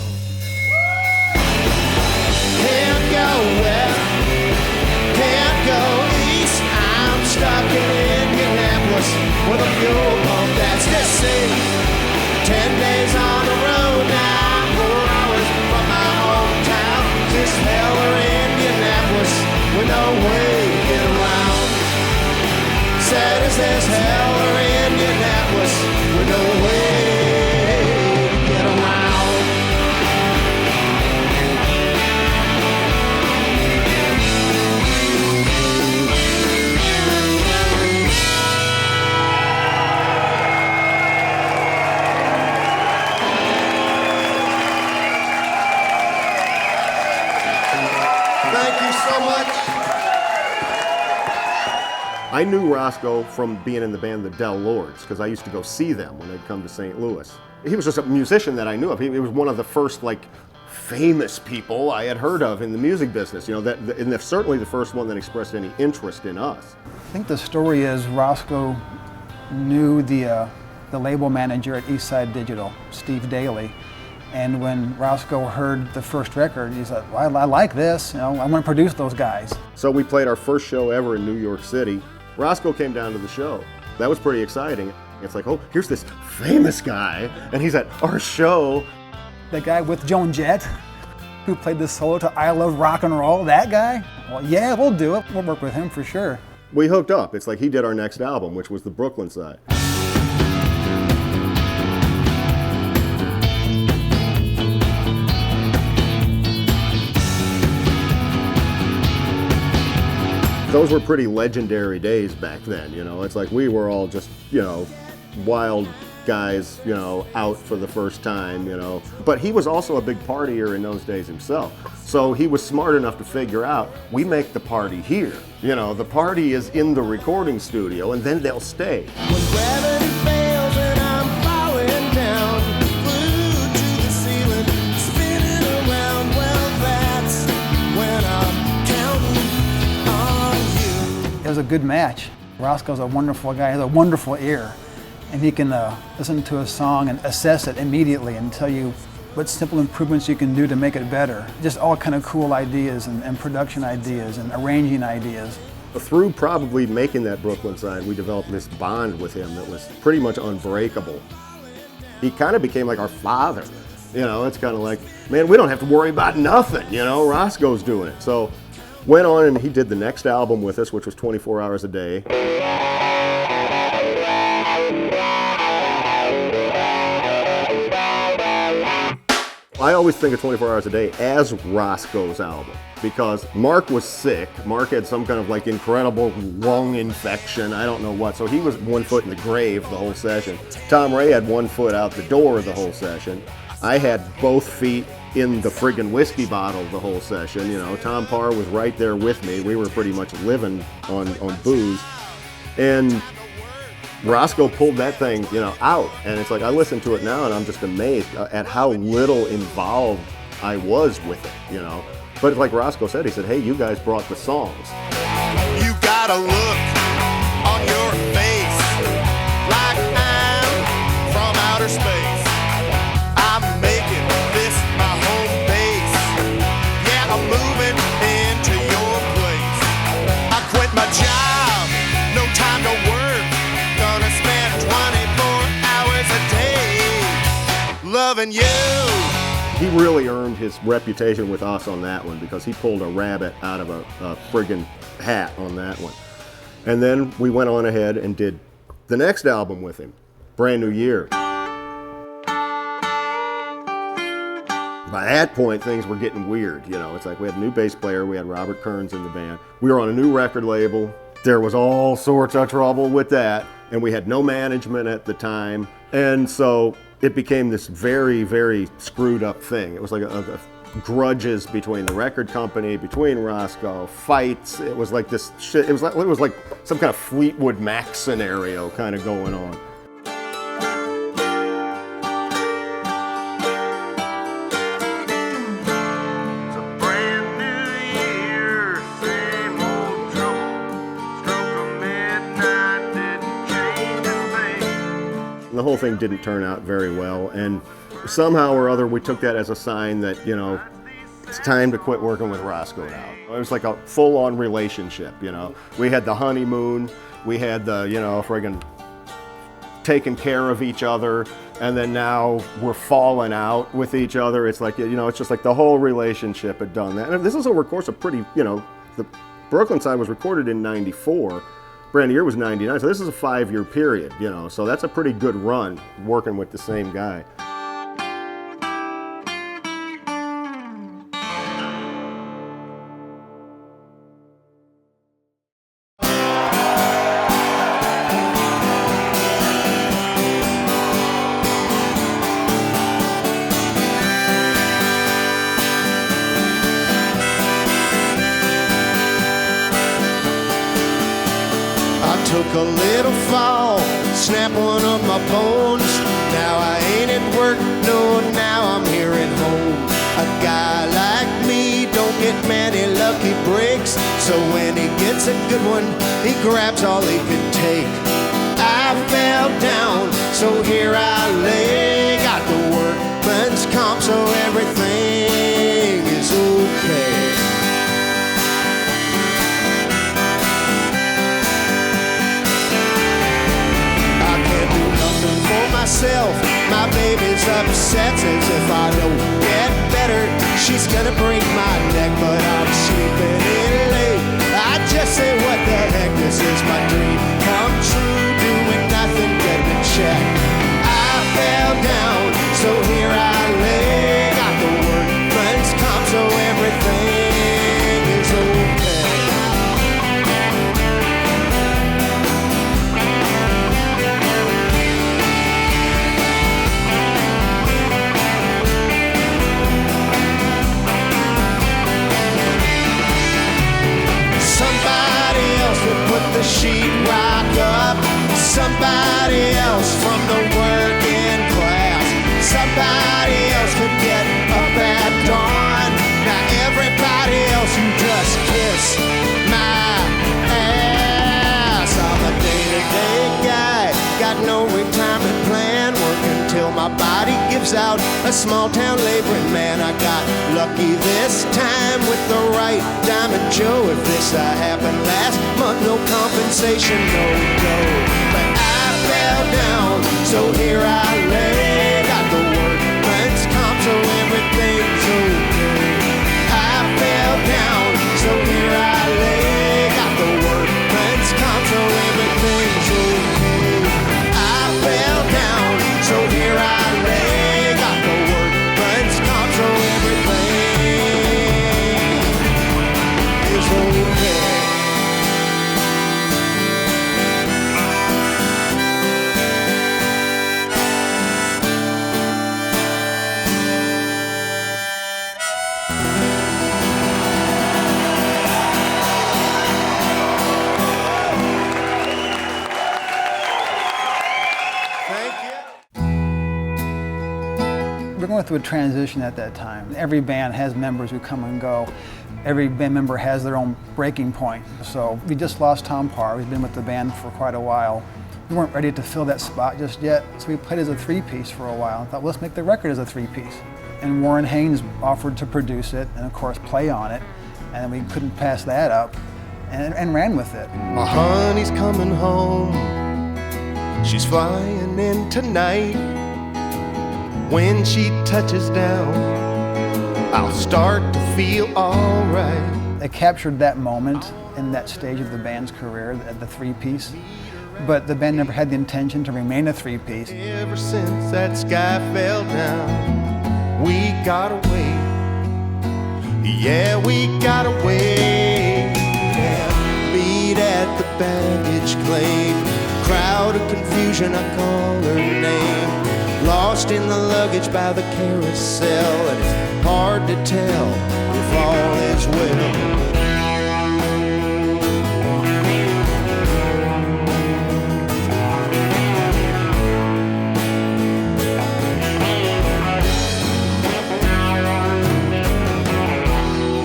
Can't go west, can't go east. I'm stuck in Indianapolis with a fuel pump that's deceased. 10 days on the road now, 4 hours from my hometown. This hell or Indianapolis with no way to get around. Sad as this hell or Indianapolis with no way to get around. Thank you so much. I knew Rosco from being in the band the Del Lords, because I used to go see them when they'd come to St. Louis. He was just a musician that I knew of. He was one of the first famous people I had heard of in the music business. And certainly the first one that expressed any interest in us. I think the story is Rosco knew the label manager at Eastside Digital, Steve Daly. And when Rosco heard the first record, he said, well, I like this, I want to produce those guys. So we played our first show ever in New York City. Rosco came down to the show. That was pretty exciting. It's like, oh, here's this famous guy, and he's at our show. The guy with Joan Jett, who played the solo to I Love Rock and Roll, that guy? Well, yeah, we'll do it. We'll work with him for sure. We hooked up. It's like he did our next album, which was the Brooklyn side. Those were pretty legendary days back then, It's like we were all just, wild guys, out for the first time, But he was also a big partier in those days himself. So he was smart enough to figure out, we make the party here. The party is in the recording studio, and then they'll stay. When gravity fails and I'm falling down, glued to the ceiling, spinning around, well, that's when I'm counting on you. It was a good match. Roscoe's a wonderful guy, he has a wonderful ear. And he can listen to a song and assess it immediately and tell you what simple improvements you can do to make it better. Just all kind of cool ideas and production ideas and arranging ideas. Through probably making that Brooklyn side, we developed this bond with him that was pretty much unbreakable. He kind of became like our father. It's kind of like, man, we don't have to worry about nothing, Roscoe's doing it. So went on and he did the next album with us, which was 24 Hours a Day. I always think of 24 Hours a Day as Roscoe's album because Mark was sick. Mark had some kind of incredible lung infection, I don't know what. So he was 1 foot in the grave the whole session. Tom Ray had 1 foot out the door the whole session. I had both feet in the friggin' whiskey bottle the whole session. Tom Parr was right there with me. We were pretty much living on booze. And Rosco pulled that thing, out, and it's like I listen to it now and I'm just amazed at how little involved I was with it, But like Rosco said, he said, hey, you guys brought the songs. You got a look on your face like I'm from outer space. I'm making this my home base. Yeah, I'm moving into your place. I quit my job, no time to work. Gonna spend 24 hours a day loving you. He really earned his reputation with us on that one because he pulled a rabbit out of a friggin' hat on that one. And then we went on ahead and did the next album with him, Brand New Year. By that point, things were getting weird. It's like we had a new bass player, we had Robert Kearns in the band. We were on a new record label. There was all sorts of trouble with that. And we had no management at the time. And so it became this very, very screwed up thing. It was like a grudges between the record company, between Rosco, fights. It was like this shit. It was like some kind of Fleetwood Mac scenario kind of going on. whole thing didn't turn out very well, and somehow or other we took that as a sign that, you know, it's time to quit working with Rosco now. It was like a full-on relationship, you know. We had the honeymoon, we had the, you know, friggin' taking care of each other, and then now we're falling out with each other. It's like, you know, it's just like the whole relationship had done that. And this is over the course of pretty, you know, the Brooklyn side was recorded in '94. Brand New Year was '99, so this is a 5-year period, you know, so that's a pretty good run working with the same guy. Took a little fall, snapped one of my bones. Now I ain't at work, no, now I'm here at home. A guy like me don't get many lucky breaks, so when he gets a good one, he grabs all he can take. I fell down, so here I lay. Got the workman's comp, so everything is okay. Myself, my baby's upset, says if I don't get better, she's gonna break my neck, but I'm sleeping in late. I just say, what the heck, this is my dream come true, doing nothing, getting a check. I fell down, so here I lay. Got the workman's comp, so everything is okay. Put the sheetrock up. Somebody else from the working class. Somebody else could get up at dawn. Now everybody else, you just kiss my ass. I'm a day-to-day guy, got no retirement plan. Work until my body gives out. A small-town laboring man. I got lucky this time with the right Diamond Joe. If this happened last month, no compensation, no dough. But I fell down, so here I lay. Got the workman's comp, so everything's okay. I fell down, so here I lay. Got the workman's comp, so everything's okay. I fell down, so here I lay. Got the workman's comp, so everything is okay. We're going through a transition at that time. Every band has members who come and go. Every band member has their own breaking point. So we just lost Tom Parr. He's been with the band for quite a while. We weren't ready to fill that spot just yet, so we played as a three-piece for a while. I thought, let's make the record as a three-piece. And Warren Haynes offered to produce it and, of course, play on it. And we couldn't pass that up and ran with it. My honey's coming home. She's flying in tonight. When she touches down, I'll start to feel alright. They captured that moment in that stage of the band's career, the three-piece. But the band never had the intention to remain a three-piece. Ever since that sky fell down, we got away. Yeah, we got away. Yeah. Meet at the baggage claim. Crowd of confusion, I call her name. Lost in the luggage by the carousel, and it's hard to tell if all is well.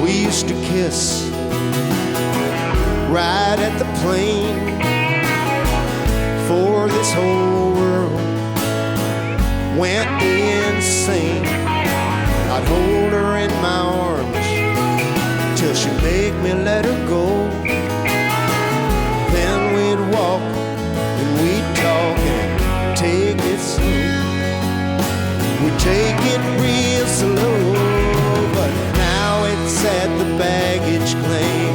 We used to kiss right at the plane for this whole world went insane. I'd hold her in my arms till she'd make me let her go. Then we'd walk and we'd talk and take it slow. We'd take it real slow, but now it's at the baggage claim.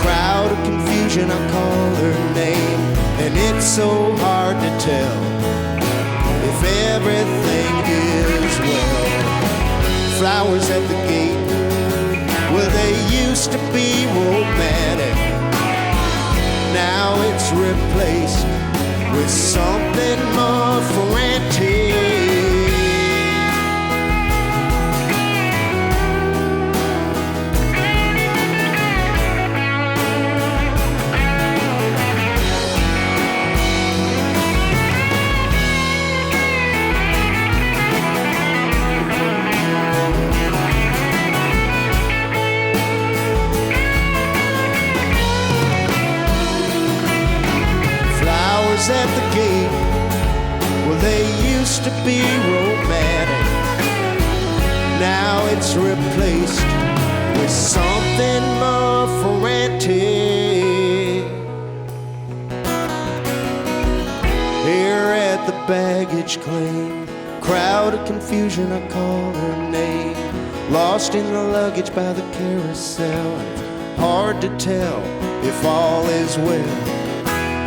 Crowd of confusion, I call her name, and it's so hard to tell if everything is well. Flowers at the gate, well, they used to be romantic. Now it's replaced with something more frantic. At the gate, well, they used to be romantic. Now it's replaced with something more frantic. Here at the baggage claim, crowd of confusion, I call her name. Lost in the luggage by the carousel, hard to tell if all is well.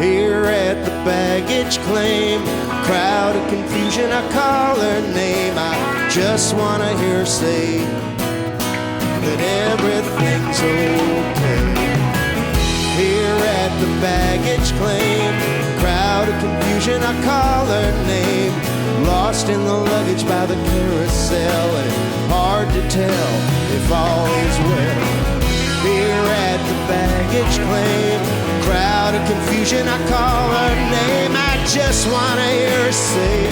Here at the baggage claim, crowd of confusion, I call her name. I just wanna hear her say that everything's okay. Here at the baggage claim, crowd of confusion, I call her name. Lost in the luggage by the carousel, and hard to tell if all is well. Here at the baggage claim, crowd of confusion, I call her name. I just wanna hear her say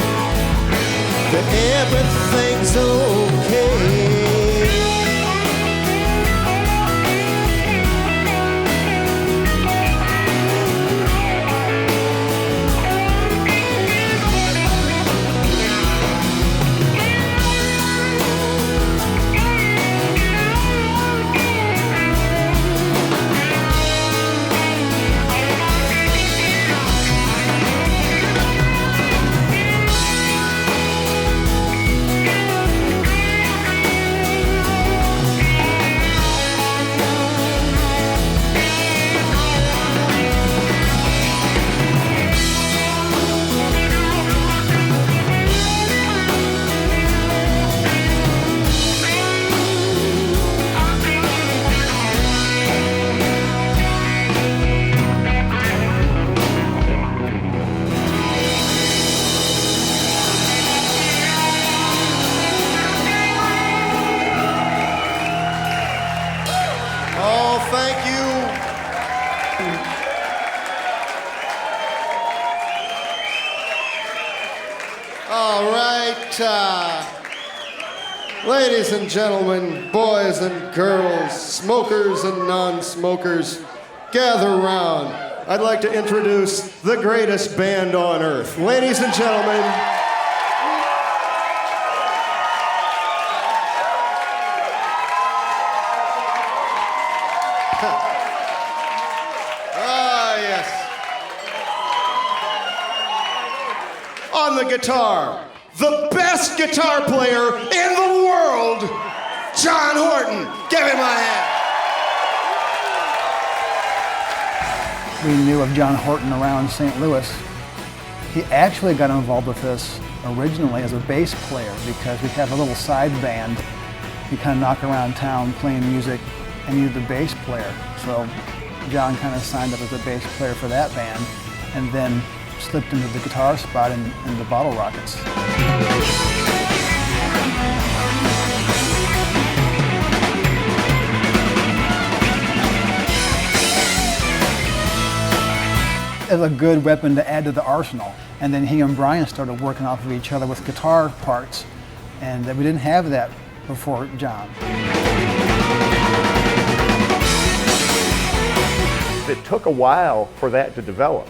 that everything's okay. Ladies and gentlemen, boys and girls, smokers and non-smokers, gather round. I'd like to introduce the greatest band on earth. Ladies and gentlemen, yes. On the guitar, the best guitar player in the world, John Horton. Give him a hand. We knew of John Horton around St. Louis. He actually got involved with this originally as a bass player because we have a little side band. We kind of knock around town playing music and needed a bass player. So John kind of signed up as a bass player for that band and then slipped into the guitar spot in the Bottle Rockets. As a good weapon to add to the arsenal. And then he and Brian started working off of each other with guitar parts, and we didn't have that before John. It took a while for that to develop.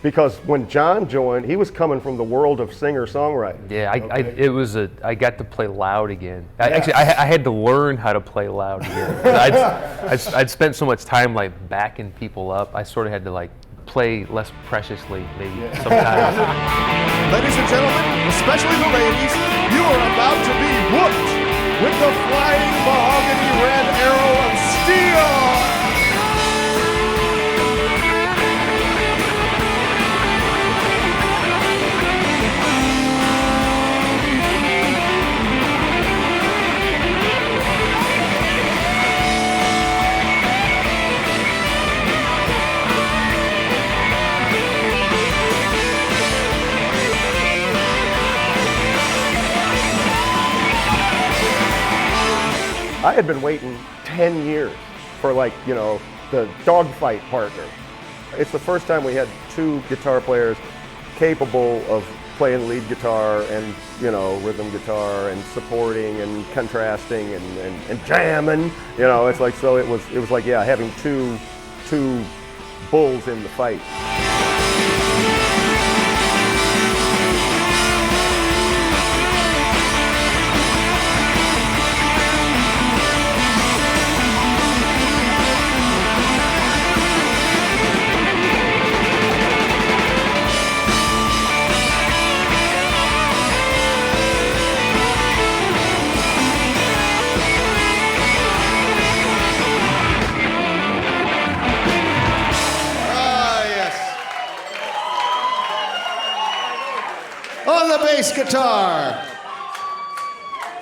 Because when John joined, he was coming from the world of singer-songwriting. Yeah, I got to play loud again. Actually, I had to learn how to play loud again. I'd spent so much time like backing people up. I sort of had to like play less preciously, maybe sometimes. Ladies and gentlemen, especially the ladies, you are about to be whooped with the flying mahogany red arrow of steel. I had been waiting 10 years for like, you know, the dogfight partner. It's the first time we had two guitar players capable of playing lead guitar and, you know, rhythm guitar and supporting and contrasting and jamming. You know, it's like, so it was like, yeah, having two bulls in the fight. On the bass guitar,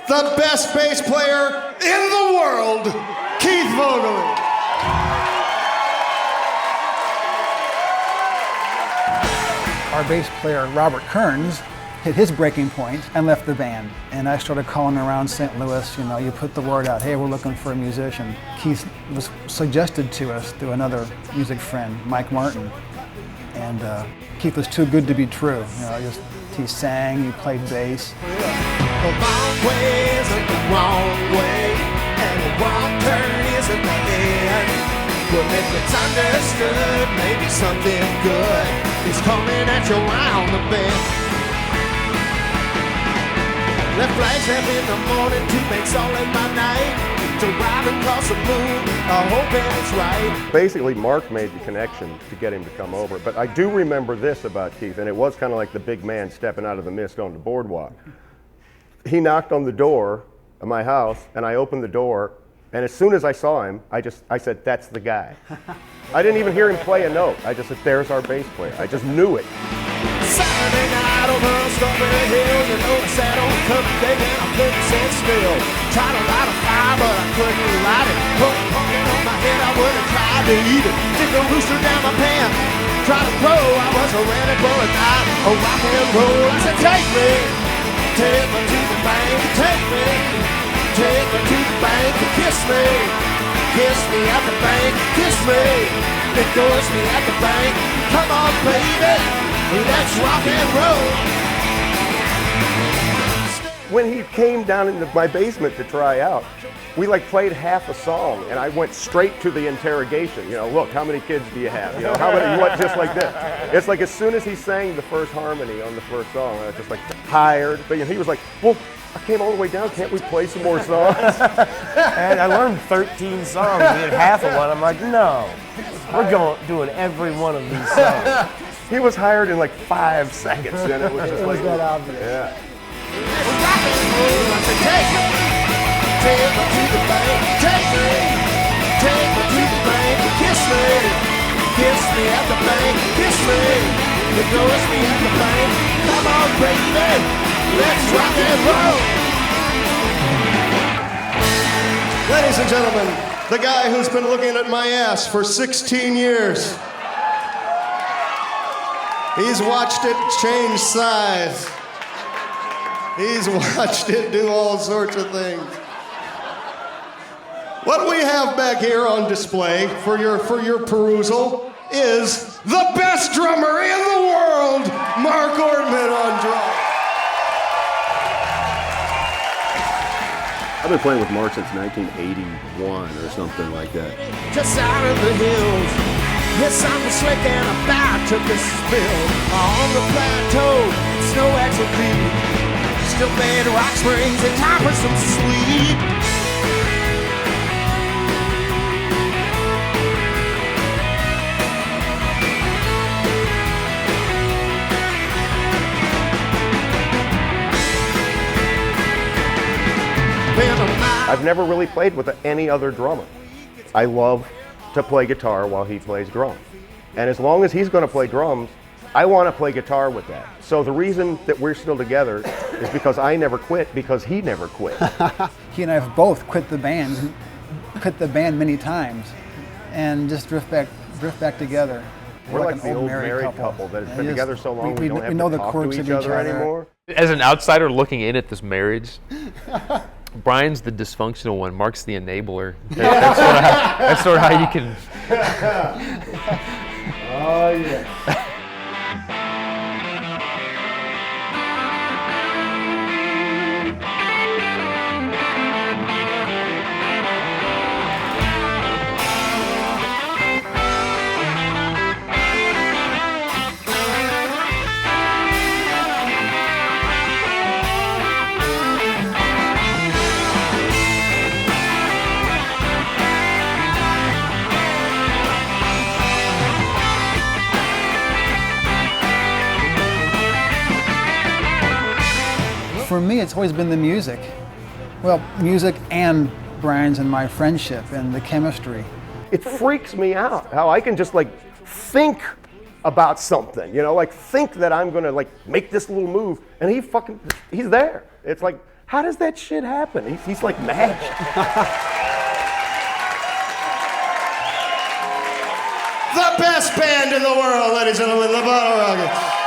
the best bass player in the world, Keith Vogelin. Our bass player, Robert Kearns, hit his breaking point and left the band. And I started calling around St. Louis, you know, you put the word out, hey, we're looking for a musician. Keith was suggested to us through another music friend, Mike Martin. And Keith was too good to be true. You know, he sang, he played bass. The wrong way isn't the wrong way, and the wrong turn isn't the end. Well, if it's understood, maybe something good is coming at you round the bend. Left flagship in the morning to make solid my night. To ride across the moon, I hope it's right. Basically, Mark made the connection to get him to come over. But I do remember this about Keith, and it was kind of like the big man stepping out of the mist on the boardwalk. He knocked on the door of my house, and I opened the door, and as soon as I saw him, I said, that's the guy. I didn't even hear him play a note. I just said, there's our bass player. I just knew it. Saturday night over Strawberry Hill, you know I sat on the cup cake and I couldn't sit still. Tried to light a fire, but I couldn't light it. Put a pumpkin on my head, I would have tried to eat it. Stick a rooster down my pants, tried to crow, I was ready for a night of rock and roll. I said, take me to the bank, take me to the bank, kiss me at the bank, kiss me, endorse me at the bank. Come on, baby, let's rock and roll. When he came down into my basement to try out, we like played half a song, and I went straight to the interrogation. You know, look, how many kids do you have? You know, how many? What? Just like this. It's like as soon as he sang the first harmony on the first song, I was just like tired. But you know, he was like, "Well, I came all the way down. Can't we play some more songs?" And I learned 13 songs. We did half of one. I'm like, no, we're doing every one of these songs. He was hired in like 5 seconds, and it was just like that obvious. Yeah. Take me to the bank, take me to the bank, kiss me at the bank, kiss me, endorse me at the bank. Come on, baby, let's rock and roll. Ladies and gentlemen, the guy who's been looking at my ass for 16 years. He's watched it change size. He's watched it do all sorts of things. What we have back here on display for your perusal is the best drummer in the world, Mark Ortman on drums. I've been playing with Mark since 1981 or something like that. Just out of the hills, His song was slick and about took a spill on the plateau. Snow axle deep, still made rock springs and time for some sleep. I've never really played with any other drummer. I love to play guitar while he plays drums. And as long as he's going to play drums, I want to play guitar with that. So the reason that we're still together is because I never quit, because he never quit. He and I have both quit the band many times, and just drift back together. We're like the old married couple that has been together so long we don't have know to the talk quirks to of each other anymore. As an outsider looking in at this marriage, Brian's the dysfunctional one. Mark's the enabler. That's sort of how you can. Oh yeah. For me, it's always been the music. Well, music and Brian's and my friendship and the chemistry. It freaks me out how I can just like think about something, you know, like think that I'm gonna like make this little move, and he's there. It's like, how does that shit happen? He's like magic. The best band in the world, ladies and gentlemen, the Bottle Rockets.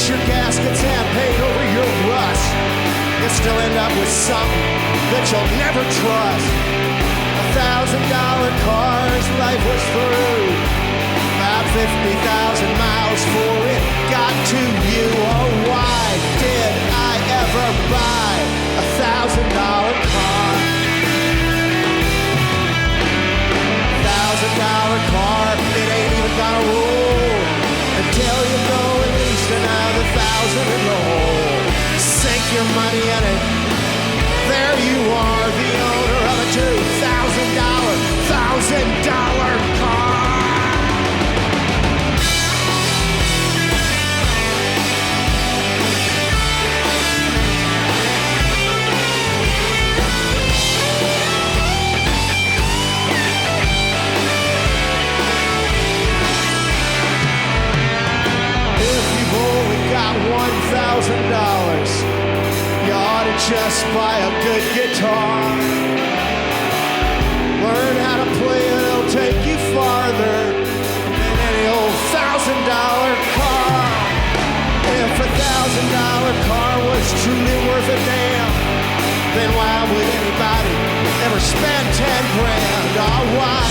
Your gaskets and paint over your rust. You'll still end up with something that you'll never trust. $1,000 cars, life was through. About 50,000 miles for it got to you. Oh, why did I ever buy $1,000 car? $1,000 car, it ain't even gonna roll until you go at least another 1,000 in the hole. Sink your money in it. There you are, the owner of a $1,000 car. $1,000, you ought to just buy a good guitar. Learn how to play it, it'll take you farther than any old $1,000 car. If $1,000 car was truly worth a damn, then why would anybody ever spend 10 grand? Oh, why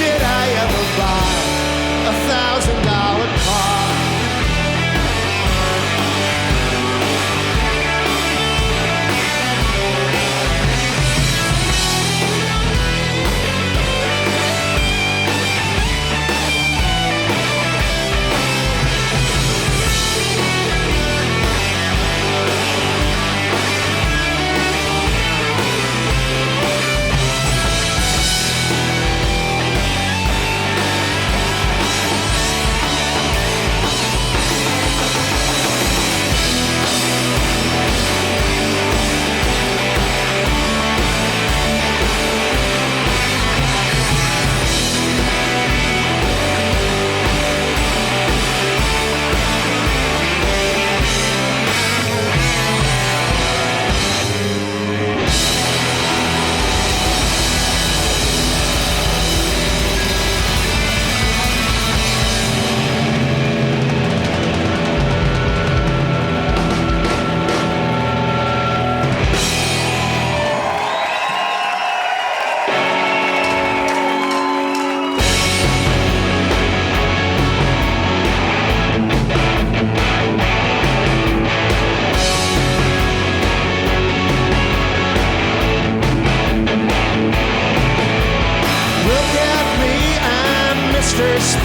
did I ever buy $1,000 car?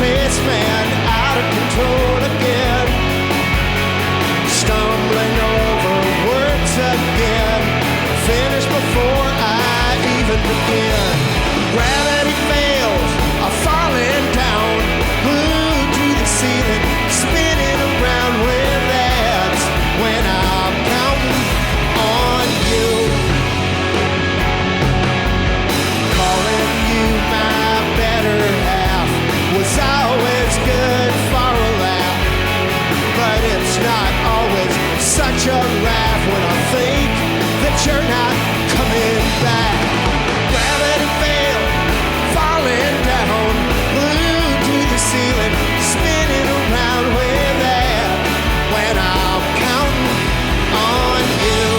spaceman out of control again, stumbling over words again, finish before I even begin. Gravity fails, I'm falling down, glued to the ceiling, spinning around where that's when I'm counting on you. Calling you my better half was always good for a laugh, but it's not always such a laugh when I think that you're not coming back. Gravity failed, falling down, glued to the ceiling, spinning around where that when I'm counting on you.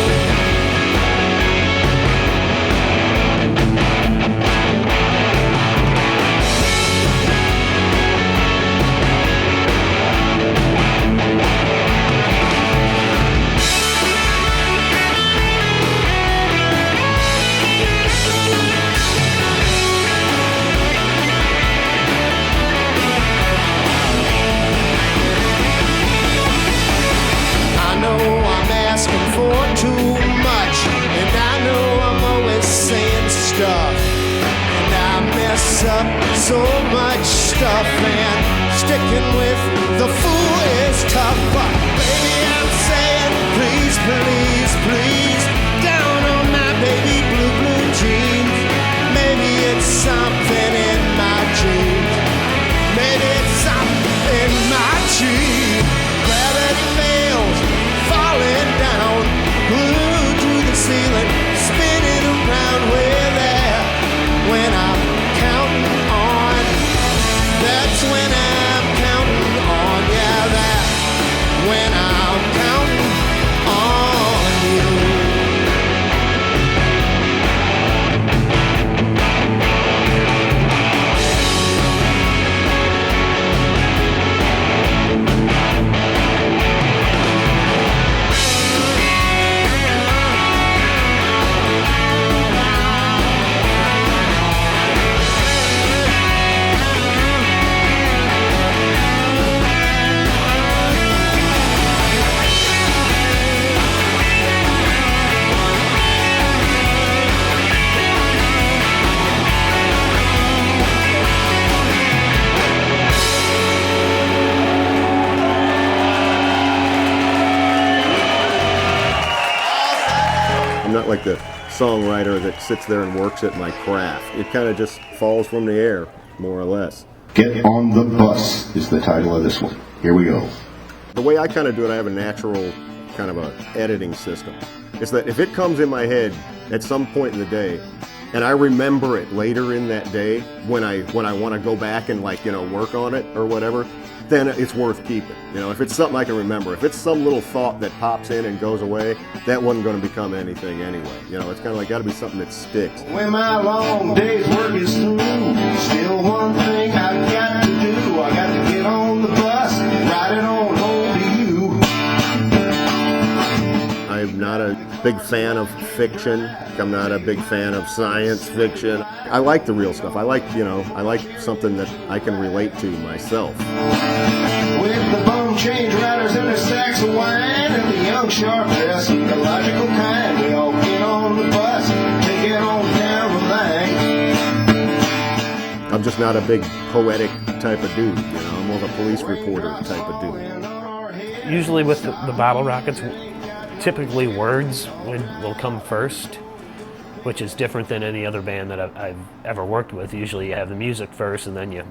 I know I'm asking for too much, and I know I'm always saying stuff, and I mess up so much stuff, and sticking with the fool is tough, but baby I'm saying please, please, please, down on my baby blue, blue jeans. Maybe it's something in my jeans, maybe it's something in my jeans. Gravity fails, falling down, glued to the ceiling, spinning around where that when I'm counting on, that's when I'm counting on, yeah, that when I'm counting on you. I'm not like the songwriter that sits there and works at my craft. It kind of just falls from the air, more or less. Get on the Bus is the title of this one. Here we go. The way I kind of do it, I have a natural kind of a editing system. It's that if it comes in my head at some point in the day, and I remember it later in that day when I want to go back and work on it or whatever, then it's worth keeping. If it's something I can remember, if it's some little thought that pops in and goes away, that wasn't going to become anything anyway. It's kind of like got to be something that sticks. When my long day's work is through, still one thing I've got to do. I got to get on the bus and ride it on home to you. I'm not a big fan of fiction. I'm not a big fan of science fiction. I like the real stuff. I like something that I can relate to myself. With the bone change riders and their stacks of wine and the young sharpness, the logical kind, we all get on the bus, take it on down the line. I'm just not a big poetic type of dude. I'm more of a police reporter type of dude. Usually with the Bottle Rockets, typically words will come first, which is different than any other band that I've ever worked with. Usually you have the music first and then you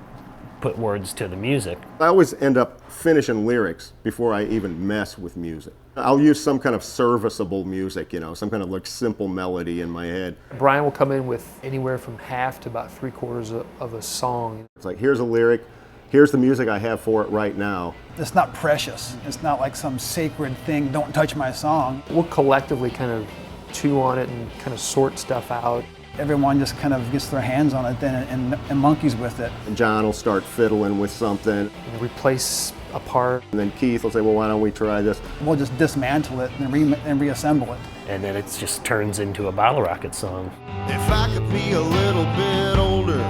put words to the music. I always end up finishing lyrics before I even mess with music. I'll use some kind of serviceable music, some kind of simple melody in my head. Brian will come in with anywhere from half to about 3/4 of a song. It's like, here's a lyric, here's the music I have for it right now. It's not precious. It's not like some sacred thing, don't touch my song. We'll collectively kind of chew on it and kind of sort stuff out. Everyone just kind of gets their hands on it then and monkeys with it. And John will start fiddling with something. Replace a part. And then Keith will say, well, why don't we try this? We'll just dismantle it and reassemble it. And then it just turns into a Bottle Rocket song. If I could be a little bit older,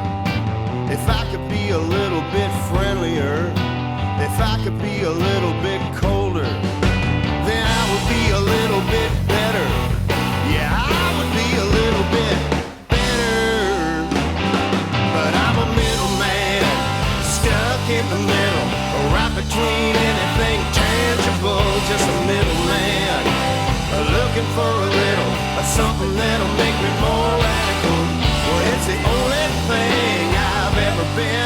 if I could be be a little bit friendlier, if I could be a little bit colder, then I would be a little bit better. Yeah, I would be a little bit better. But I'm a middleman, stuck in the middle, right between anything tangible, just a middleman, looking for a little something that'll make me more radical. Well, it's the only thing I've ever been.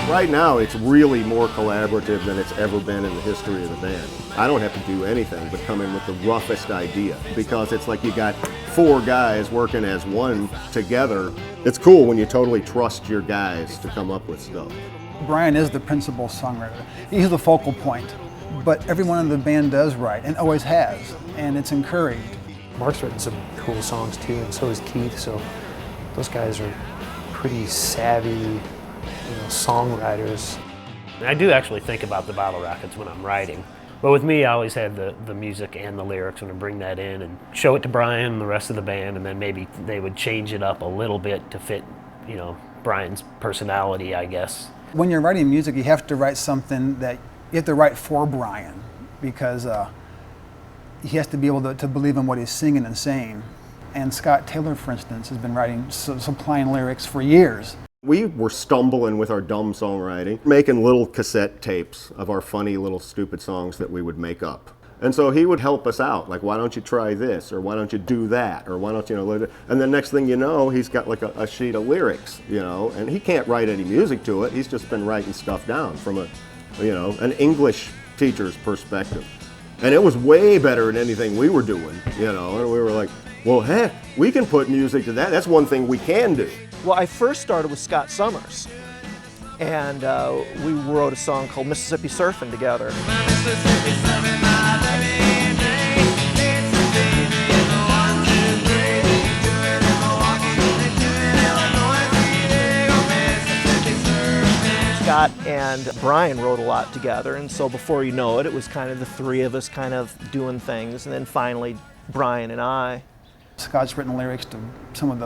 Right now, it's really more collaborative than it's ever been in the history of the band. I don't have to do anything but come in with the roughest idea, because it's like you got 4 guys working as one together. It's cool when you totally trust your guys to come up with stuff. Brian is the principal songwriter. He's the focal point, but everyone in the band does write and always has, and it's encouraged. Mark's written some cool songs too, and so is Keith, so those guys are pretty savvy, songwriters. I do actually think about the Bottle Rockets when I'm writing, but with me I always have the music and the lyrics, and I bring that in and show it to Brian and the rest of the band, and then maybe they would change it up a little bit to fit, Brian's personality, I guess. When you're writing music, you have to write something that you have to write for Brian, because he has to be able to believe in what he's singing and saying. And Scott Taylor, for instance, has been writing, supplying lyrics for years. We were stumbling with our dumb songwriting, making little cassette tapes of our funny little stupid songs that we would make up. And so he would help us out, like, why don't you try this, or why don't you do that, or why don't you, and then next thing you know, he's got like a sheet of lyrics, and he can't write any music to it. He's just been writing stuff down from an English teacher's perspective. And it was way better than anything we were doing, and we were like, well, heck, we can put music to that. That's one thing we can do. Well, I first started with Scott Summers, and we wrote a song called Mississippi Surfing together. Scott and Brian wrote a lot together, and so before you know it, it was kind of the 3 of us kind of doing things, and then finally Brian and I. Scott's written lyrics to some of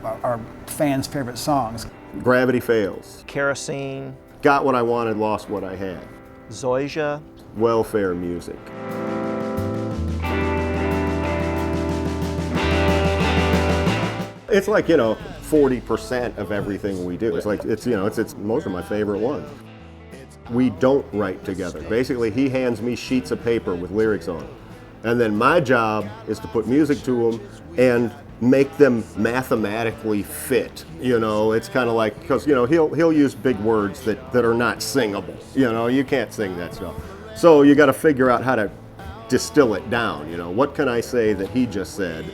our fans' favorite songs. Gravity Fails. Kerosene. Got What I Wanted, Lost What I Had. Zoysia. Welfare Music. It's like, 40% of everything we do. It's like, it's most of my favorite ones. We don't write together. Basically, he hands me sheets of paper with lyrics on them. And then my job is to put music to them and make them mathematically fit. It's kind of like, because, he'll use big words that are not singable. You can't sing that stuff. So you got to figure out how to distill it down. What can I say that he just said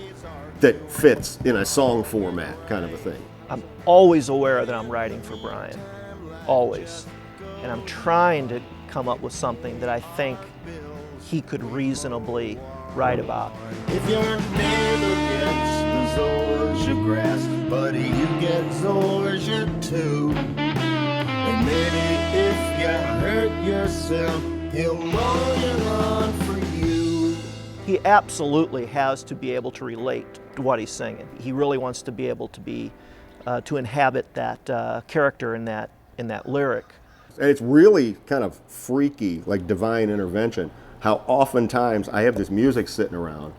that fits in a song format, kind of a thing. I'm always aware that I'm writing for Brian, always. And I'm trying to come up with something that I think he could reasonably write about. If your neighbor gets the zoysia grass, buddy, you get zoysia too. And maybe if you hurt yourself, he'll mow your lawn for you. He absolutely has to be able to relate to what he's singing. He really wants to be able to be, to inhabit that character in that lyric. And it's really kind of freaky, like divine intervention, how oftentimes I have this music sitting around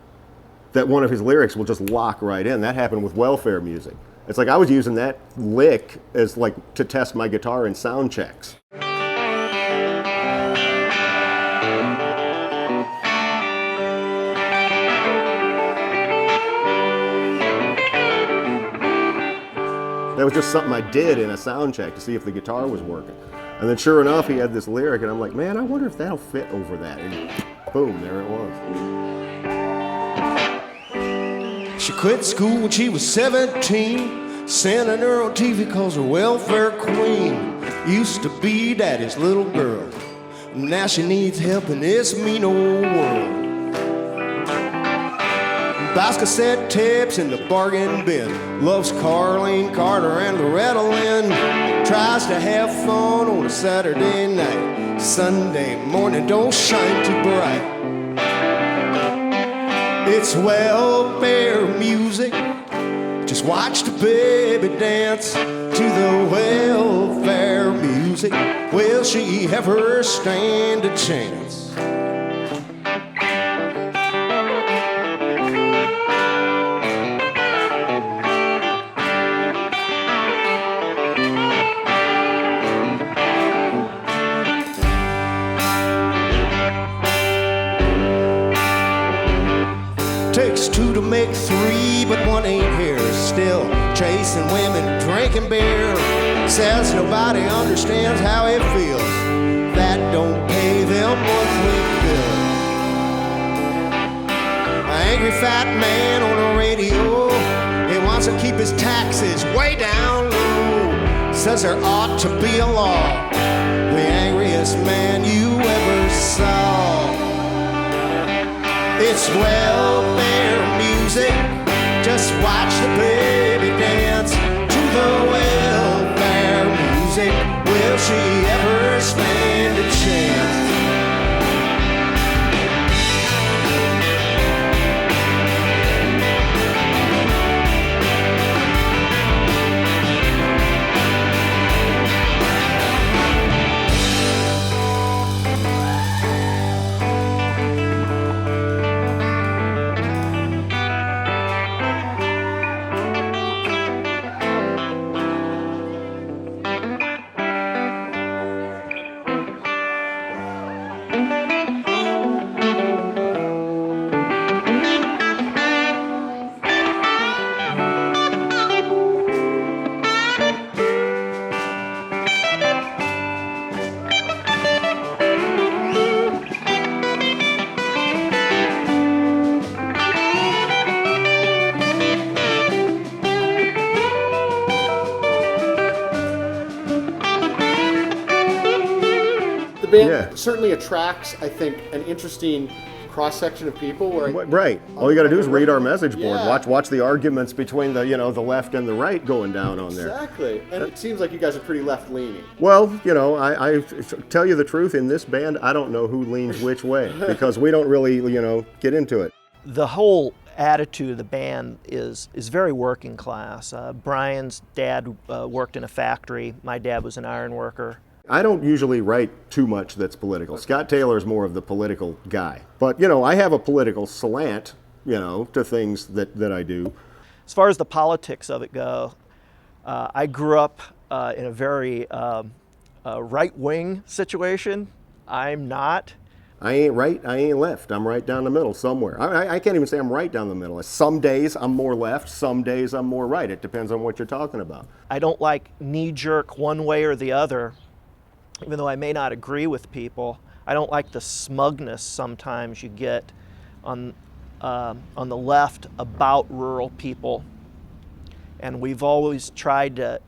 that one of his lyrics will just lock right in. That happened with Welfare Music. It's like I was using that lick as like to test my guitar in sound checks. That was just something I did in a sound check to see if the guitar was working. And then sure enough, he had this lyric, and I'm like, man, I wonder if that'll fit over that. And boom, there it was. She quit school when she was 17, sending her on TV calls her welfare queen. Used to be daddy's little girl, now she needs help in this mean old world. Buys cassette tapes in the bargain bin, loves Carlene Carter and Loretta Lynn. Tries to have fun on a Saturday night, Sunday morning don't shine too bright. It's welfare music to Just watch the baby dance to the welfare music. Will she ever stand a chance? Takes two to make three, but one ain't here. Still chasing women, drinking beer. Says nobody understands how it feels. That don't pay them monthly bill. An angry fat man on the radio. He wants to keep his taxes way down low. Says there ought to be a law. The angriest man you ever saw. It's welfare music. Just watch the baby dance to the welfare music. Will she ever stand a chance? band certainly attracts, I think, an interesting cross-section of people. Where right. All you got to do is read our message board. Watch the arguments between the the left and the right going down on there. Exactly. And it seems like you guys are pretty left-leaning. Well, I tell you the truth, in this band, I don't know who leans which way because we don't really, get into it. The whole attitude of the band is very working class. Brian's dad worked in a factory. My dad was an iron worker. I don't usually write too much that's political. Scott Taylor's more of the political guy. But, I have a political slant, to things that I do. As far as the politics of it go, I grew up in a very right-wing situation. I'm not. I ain't right, I ain't left. I'm right down the middle somewhere. I can't even say I'm right down the middle. Some days I'm more left, some days I'm more right. It depends on what you're talking about. I don't like knee-jerk one way or the other. Even though I may not agree with people, I don't like the smugness sometimes you get on the left about rural people. And we've always tried to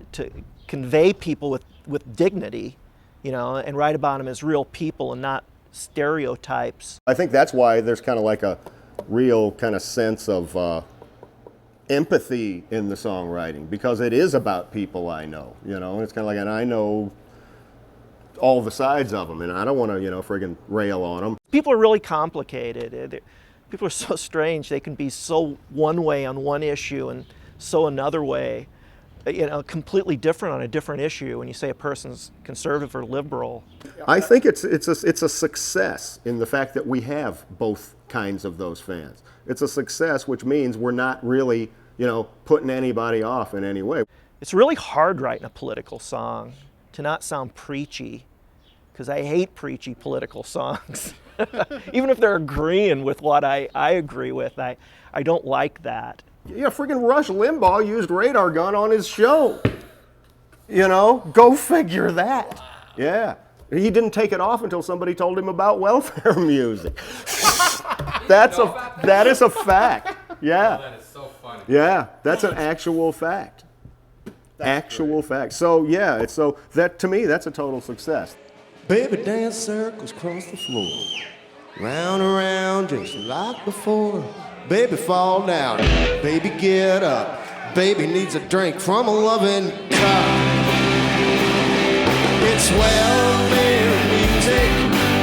convey people with dignity, and write about them as real people and not stereotypes. I think that's why there's kind of like a real kind of sense of empathy in the songwriting, because it is about people I know, It's kind of like, and I know all the sides of them, and I don't want to, friggin' rail on them. People are really complicated. People are so strange. They can be so one way on one issue and so another way, completely different on a different issue when you say a person's conservative or liberal. I think it's a success in the fact that we have both kinds of those fans. It's a success, which means we're not really, putting anybody off in any way. It's really hard writing a political song to not sound preachy, because I hate preachy political songs. Even if they're agreeing with what I agree with, I don't like that. Yeah, friggin' Rush Limbaugh used radar gun on his show. Go figure that. Yeah. He didn't take it off until somebody told him about welfare music. That is a fact. Yeah. That is so funny. Yeah, that's an actual fact. Actual fact. So yeah, that to me, that's a total success. Baby dance circles across the floor, round and round just like before. Baby fall down, baby get up. Baby needs a drink from a loving cup. It's welfare music.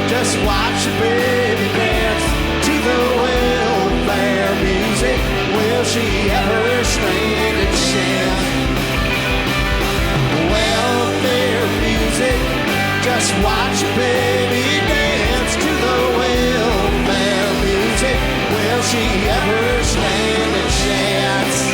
Just watch your baby dance to the welfare music. Will she ever stand a chance? Just watch baby dance to the welfare music. Will she ever stand a chance?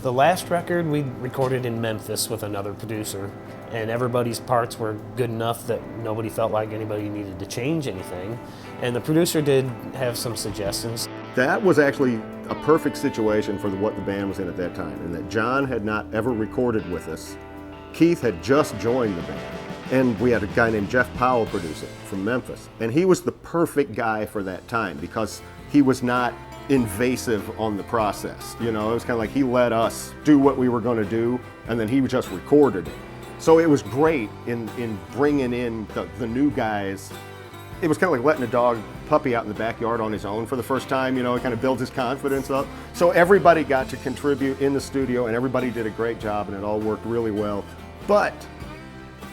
The last record we recorded in Memphis with another producer, and everybody's parts were good enough that nobody felt like anybody needed to change anything. And the producer did have some suggestions. That was actually a perfect situation for what the band was in at that time, and that John had not ever recorded with us. Keith had just joined the band, and we had a guy named Jeff Powell producing from Memphis. And he was the perfect guy for that time because he was not invasive on the process. You know, it was kind of like he let us do what we were going to do, and then he just recorded it. So it was great in bringing in the new guys. It was kind of like letting a puppy out in the backyard on his own for the first time. You know, it kind of builds his confidence up. So everybody got to contribute in the studio, and everybody did a great job, and it all worked really well. But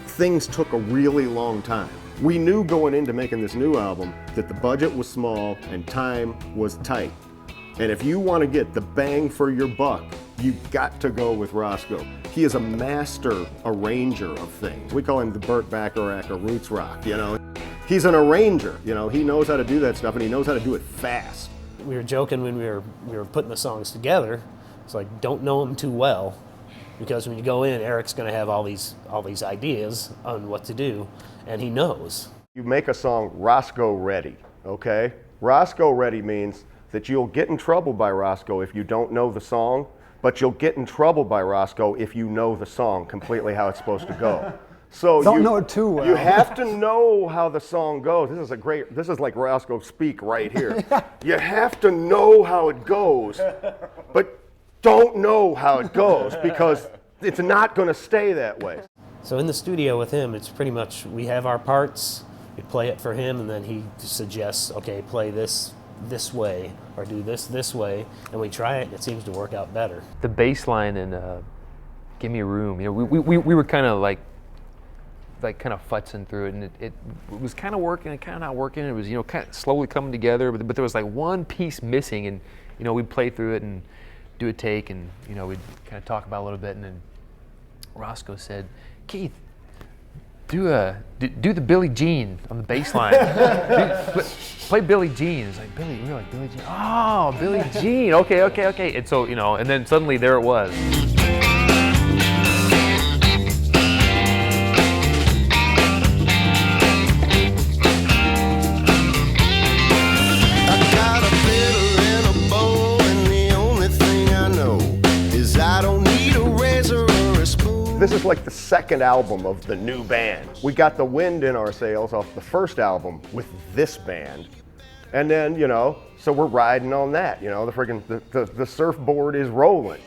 things took a really long time. We knew going into making this new album that the budget was small and time was tight. And if you want to get the bang for your buck, you've got to go with Rosco. He is a master arranger of things. We call him the Burt Bacharach of roots rock, you know. He's an arranger, you know. He knows how to do that stuff, and he knows how to do it fast. We were joking when we were putting the songs together. It's like, don't know them too well, because when you go in, Eric's going to have all these ideas on what to do, and he knows. You make a song Rosco ready, okay? Rosco ready means that you'll get in trouble by Rosco if you don't know the song, but you'll get in trouble by Rosco if you know the song completely how it's supposed to go. So don't know it too well. You have to know how the song goes. This is like Rosco speak right here. You have to know how it goes, but don't know how it goes because it's not going to stay that way. So in the studio with him, it's pretty much we have our parts, we play it for him, and then he suggests, okay, play this way or do this way, and we try it, and it seems to work out better. The bass line in "Give Me Room," you know, we were kind of like kind of futzing through it, and it was kind of working and kind of not working. It was, you know, kind of slowly coming together, but there was like one piece missing, and you know, we'd play through it and do a take, and you know, we'd kind of talk about it a little bit, and then Rosco said, "Keith, do the Billie Jean on the bass line. Play Billie Jean." It's like, Billie, we're like, Billie Jean. Oh, Billie Jean. Okay. And so, you know, and then suddenly there it was. This is like the second album of the new band. We got the wind in our sails off the first album with this band. And then, you know, so we're riding on that, you know, the surfboard is rolling.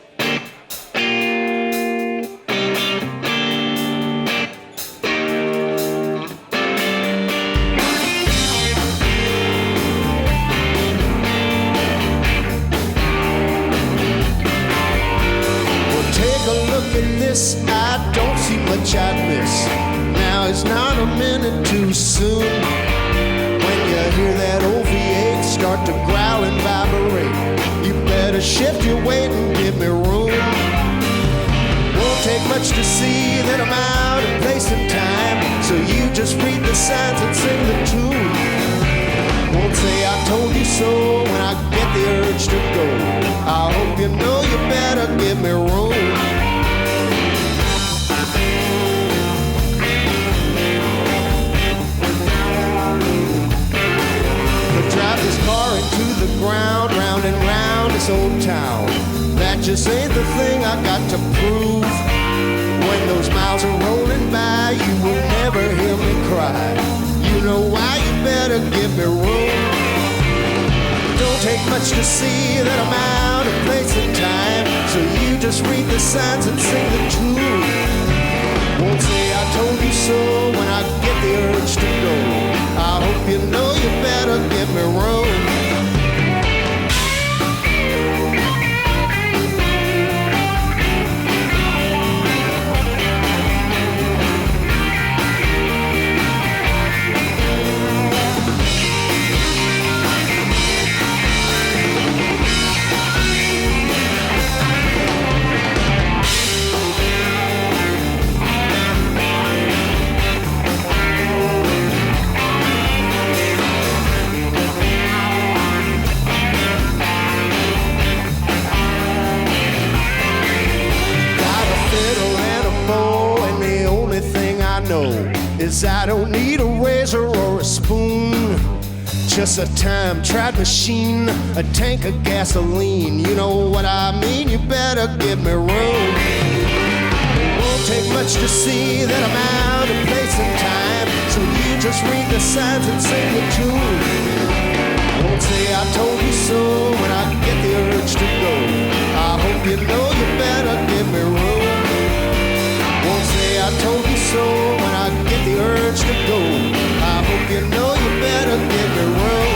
I don't see much I'd miss. Now it's not a minute too soon. When you hear that old V8 start to growl and vibrate, you better shift your weight and give me room. Won't take much to see that I'm out of place and time, so you just read the signs and sing the tune. Won't say I told you so when I get the urge to go. I hope you know you better give me room. Drive this car into the ground, round and round this old town. That just ain't the thing I got to prove. When those miles are rolling by, you will never hear me cry. You know why, you better give me room. Don't take much to see that I'm out of place and time, so you just read the signs and sing the tune. Won't say I told you so when I get the urge to go. I hope you know you better give me room. Is I don't need a razor or a spoon, just a time-tried machine, a tank of gasoline. You know what I mean, you better give me room. It won't take much to see that I'm out of place and time, so you just read the signs and sing the tune. Won't say I told you so when I get the urge to go. I hope you know you better give me room. Won't say I told you so when I get the urge to go. I hope you know you better give me room.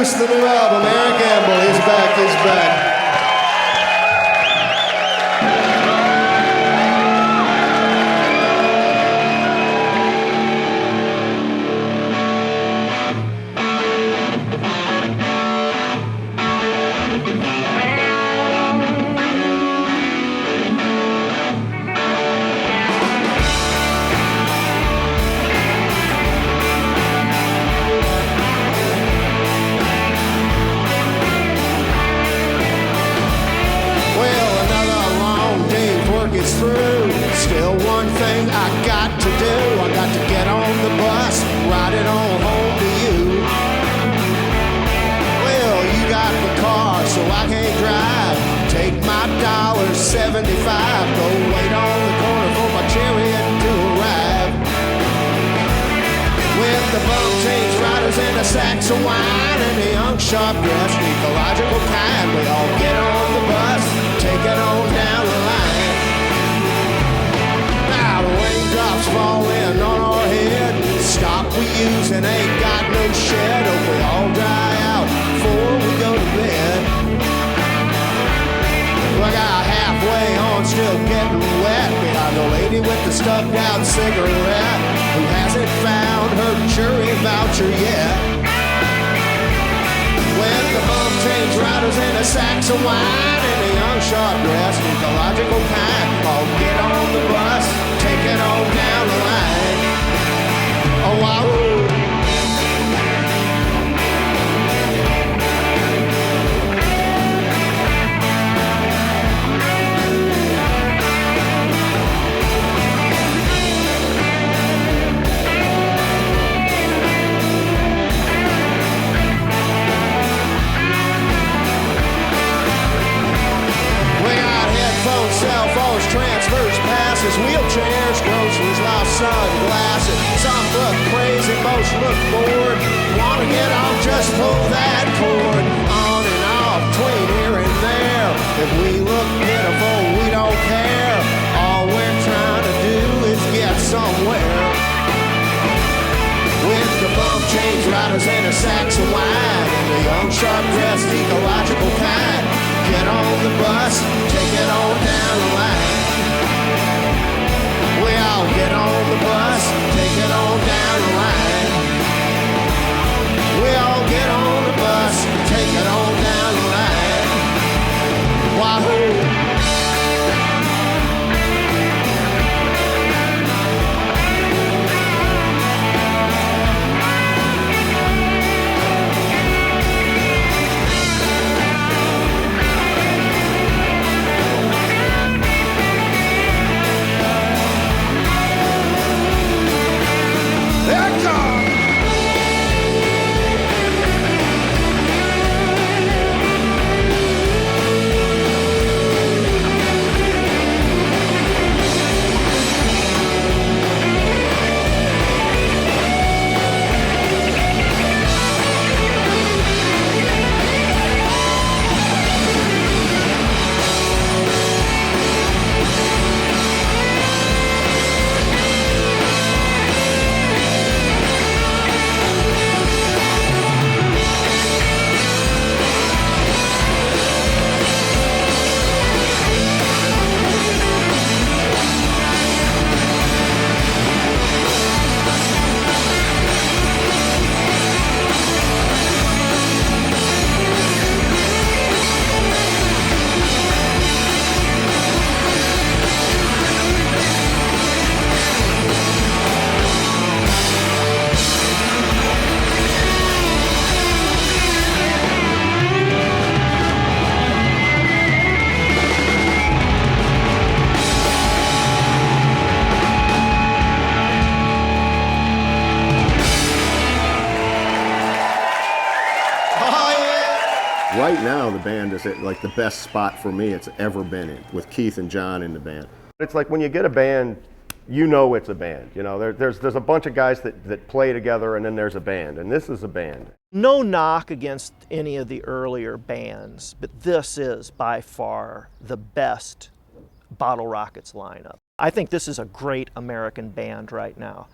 introduce the new album, Eric Gamble. He's back, he's back. Still one thing I got to do. I got to get on the bus, ride it on home to you. Well, you got the car, so I can't drive. Take my $1.75, go wait on the corner for my chariot to arrive. With the bump change riders and the sacks of wine and the young sharp dressed ecological kind, we all get on the bus, take it on down the line. The raindrops falling on our head. Stock we use and ain't got no shed. Hope we all dry out before we go to bed. I got halfway on, still getting wet behind the lady with the stubbed out cigarette who hasn't found her jury voucher yet. When the bum change riders and the sacks of wine and the young sharp dressed ecological kind all get on the bus, take it on down the line. Oh, wow. Cell phones, transfers, passes, wheelchairs, groceries, lost sunglasses. Some look crazy, most look bored. Wanna get off, just pull that cord. On and off, between here and there. If we look pitiful, we don't care. All we're trying to do is get somewhere. With the bump change riders and the sacks of wine and the young sharp dressed ecological kind. Get on the bus, take it on down the line. We all get on the bus, take it on down the line. We all get on the bus, take it on down the line. Wahoo! Right now, the band is at like the best spot for me it's ever been in, with Keith and John in the band. It's like when you get a band, you know it's a band. You know, there's a bunch of guys that play together, and then there's a band, and this is a band. No knock against any of the earlier bands, but this is by far the best Bottle Rockets lineup. I think this is a great American band right now.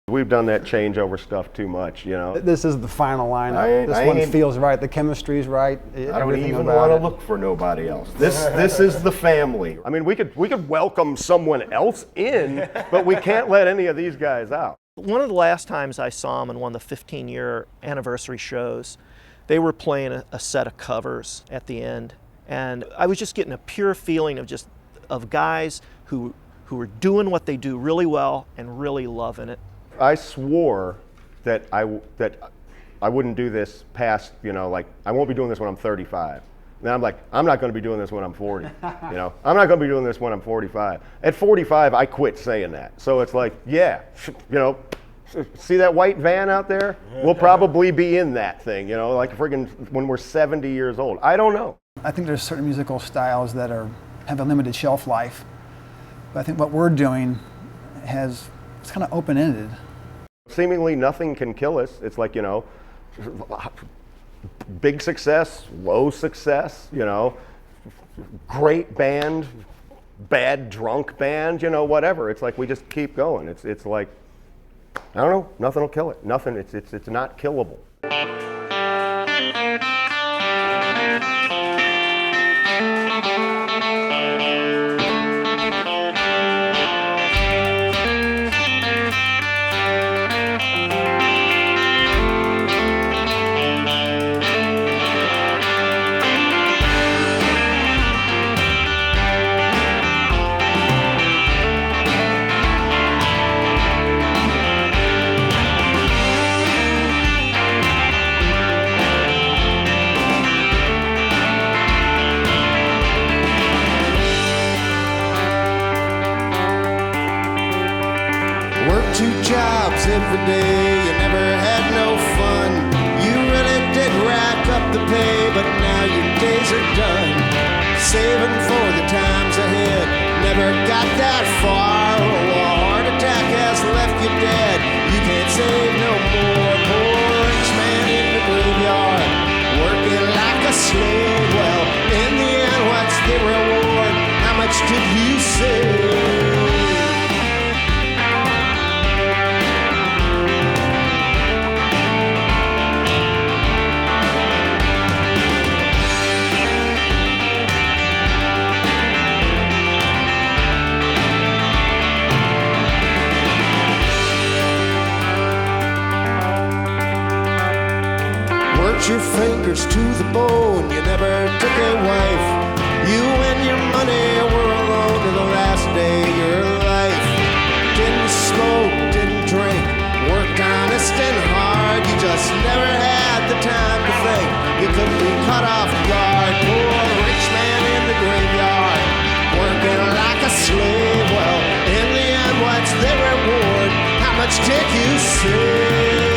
We've done that changeover stuff too much, you know. This is the final lineup. This one feels right. The chemistry's right. I don't even want to look for nobody else. This is the family. I mean, we could welcome someone else in, but we can't let any of these guys out. One of the last times I saw them in one of the 15-year anniversary shows, they were playing a set of covers at the end, and I was just getting a pure feeling of guys who were doing what they do really well and really loving it. I swore that I wouldn't do this past, you know, like I won't be doing this when I'm 35. And I'm like, I'm not going to be doing this when I'm 40. You know, I'm not going to be doing this when I'm 45. At 45, I quit saying that. So it's like, yeah, you know, see that white van out there? We'll probably be in that thing, you know, like friggin' when we're 70 years old. I don't know. I think there's certain musical styles that have a limited shelf life. But I think what we're doing it's kind of open-ended. Seemingly nothing can kill us. It's like, you know, big success, low success, you know, great band, bad drunk band, you know, whatever. It's like we just keep going. It's like, I don't know, nothing will kill it. Nothing, it's not killable. Every day, you never had no fun. You really did rack up the pay, but now your days are done. Saving for the times ahead, never got that far. Oh, a heart attack has left you dead. You can't save no more. Poor rich man in the graveyard, working like a slave. Well, in the end, what's the reward? How much did you save? Your fingers to the bone, you never took a wife. You and your money were alone to the last day of your life. Didn't smoke, didn't drink, worked honest and hard. You just never had the time to think. You couldn't be caught off guard. Poor rich man in the graveyard, working like a slave. Well, in the end, what's the reward? How much did you save?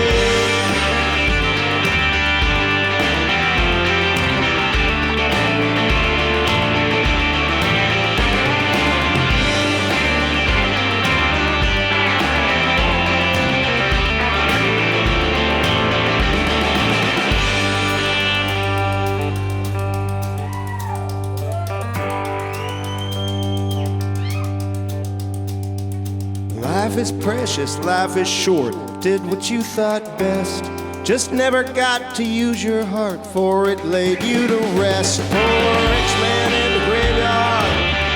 Life is precious, life is short. Did what you thought best. Just never got to use your heart, for it laid you to rest. Poor rich man in the graveyard,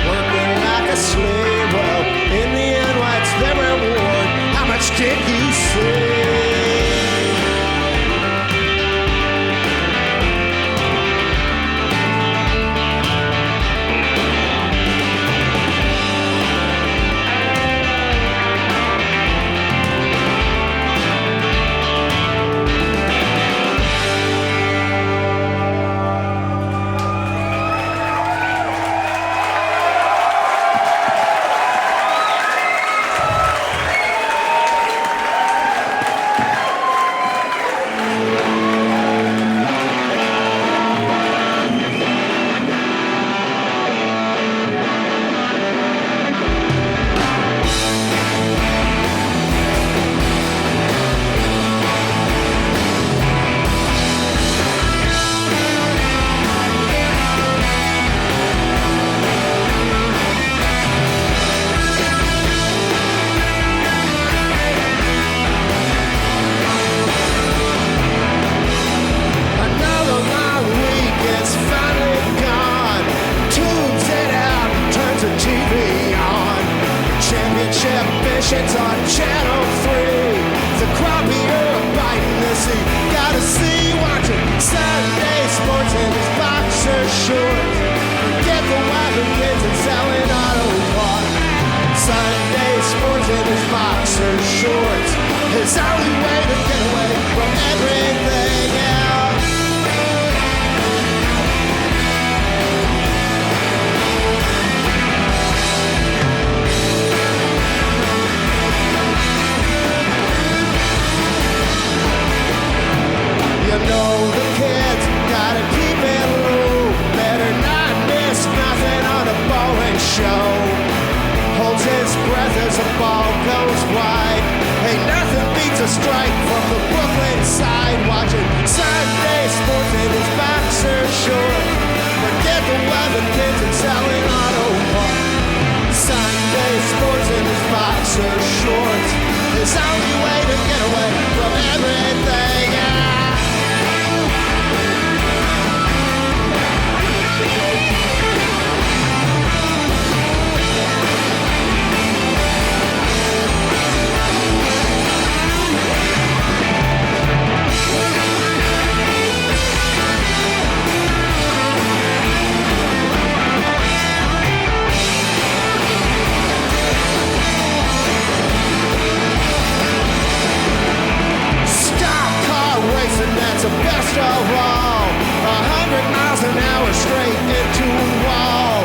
working like a slave. Well, in the end, what's the reward? How much did you save? shit's on Channel 3. The crappie or a biting the sea. Gotta see, watching Sunday sports in his boxer shorts. Forget the wife and kids and selling auto parts. Sunday sports in his boxer shorts. His only way to get away from everything else. You know the kids gotta keep it low. Better not miss nothing on a bowling show. Holds his breath as a ball goes wide. Ain't nothing beats a strike from the Brooklyn side. Watching Sunday sports in his boxer short. Forget the weather kids and selling auto parts. Sunday sports in his boxer shorts. His only way to get away from everything else. And that's the best of all. 100 miles an hour straight into a wall.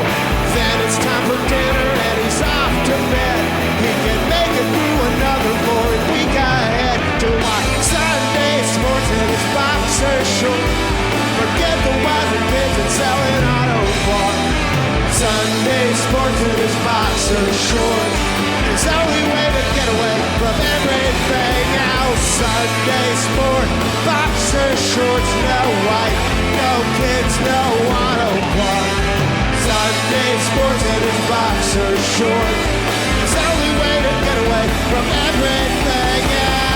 Then it's time for dinner and he's off to bed. He can make it through another boring week ahead. To watch Sunday sports in his boxer short. Forget the wife and kids and selling auto parts. Sunday sports in his boxer short. His only way to get away from everything else. Sunday sport, boxer shorts, no wife, no kids, no auto park. Sunday sports in his boxer shorts. His only way to get away from everything else.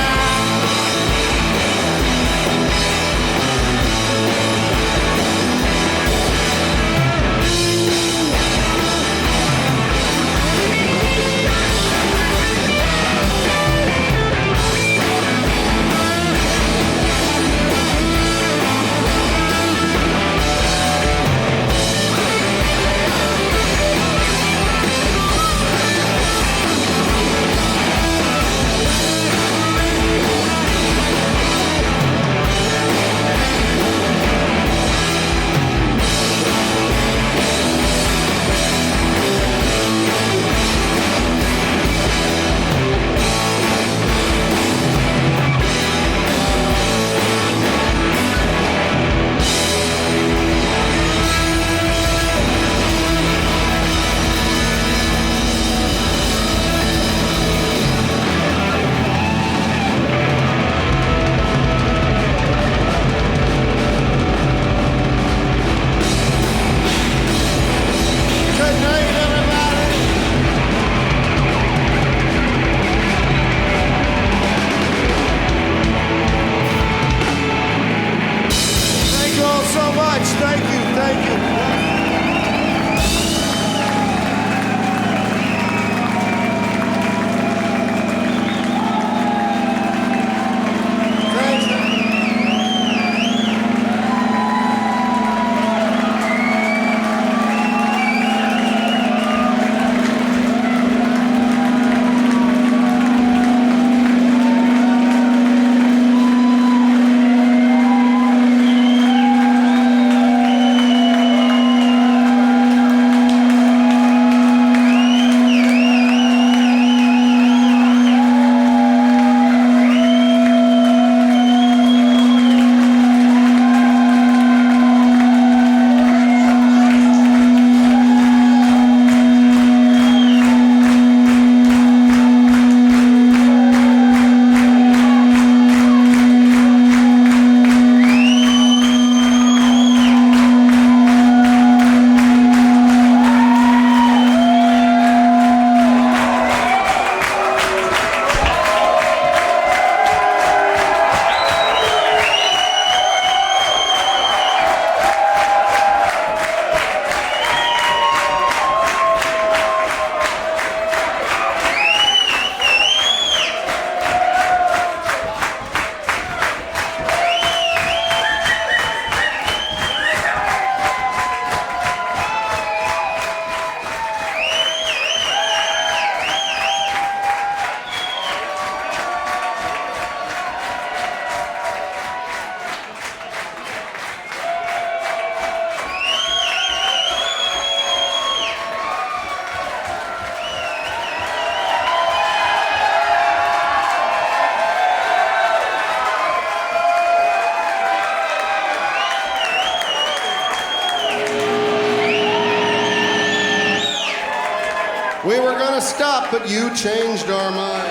We were gonna stop, but you changed our mind.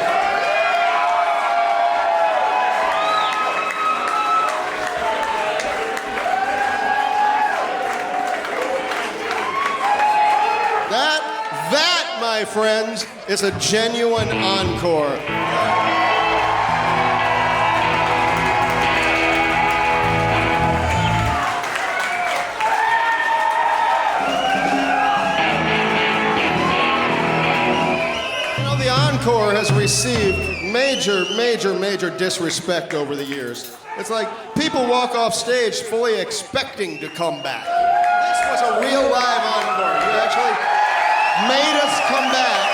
That, my friends, is a genuine encore. The encore has received major disrespect over the years. It's like people walk off stage fully expecting to come back. This was a real live encore. You actually made us come back.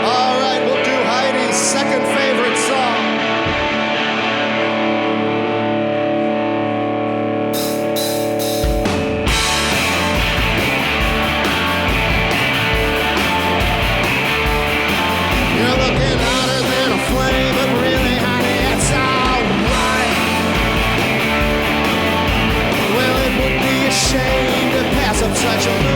All right, we'll do Heidi's second favorite song. Shame to pass up such a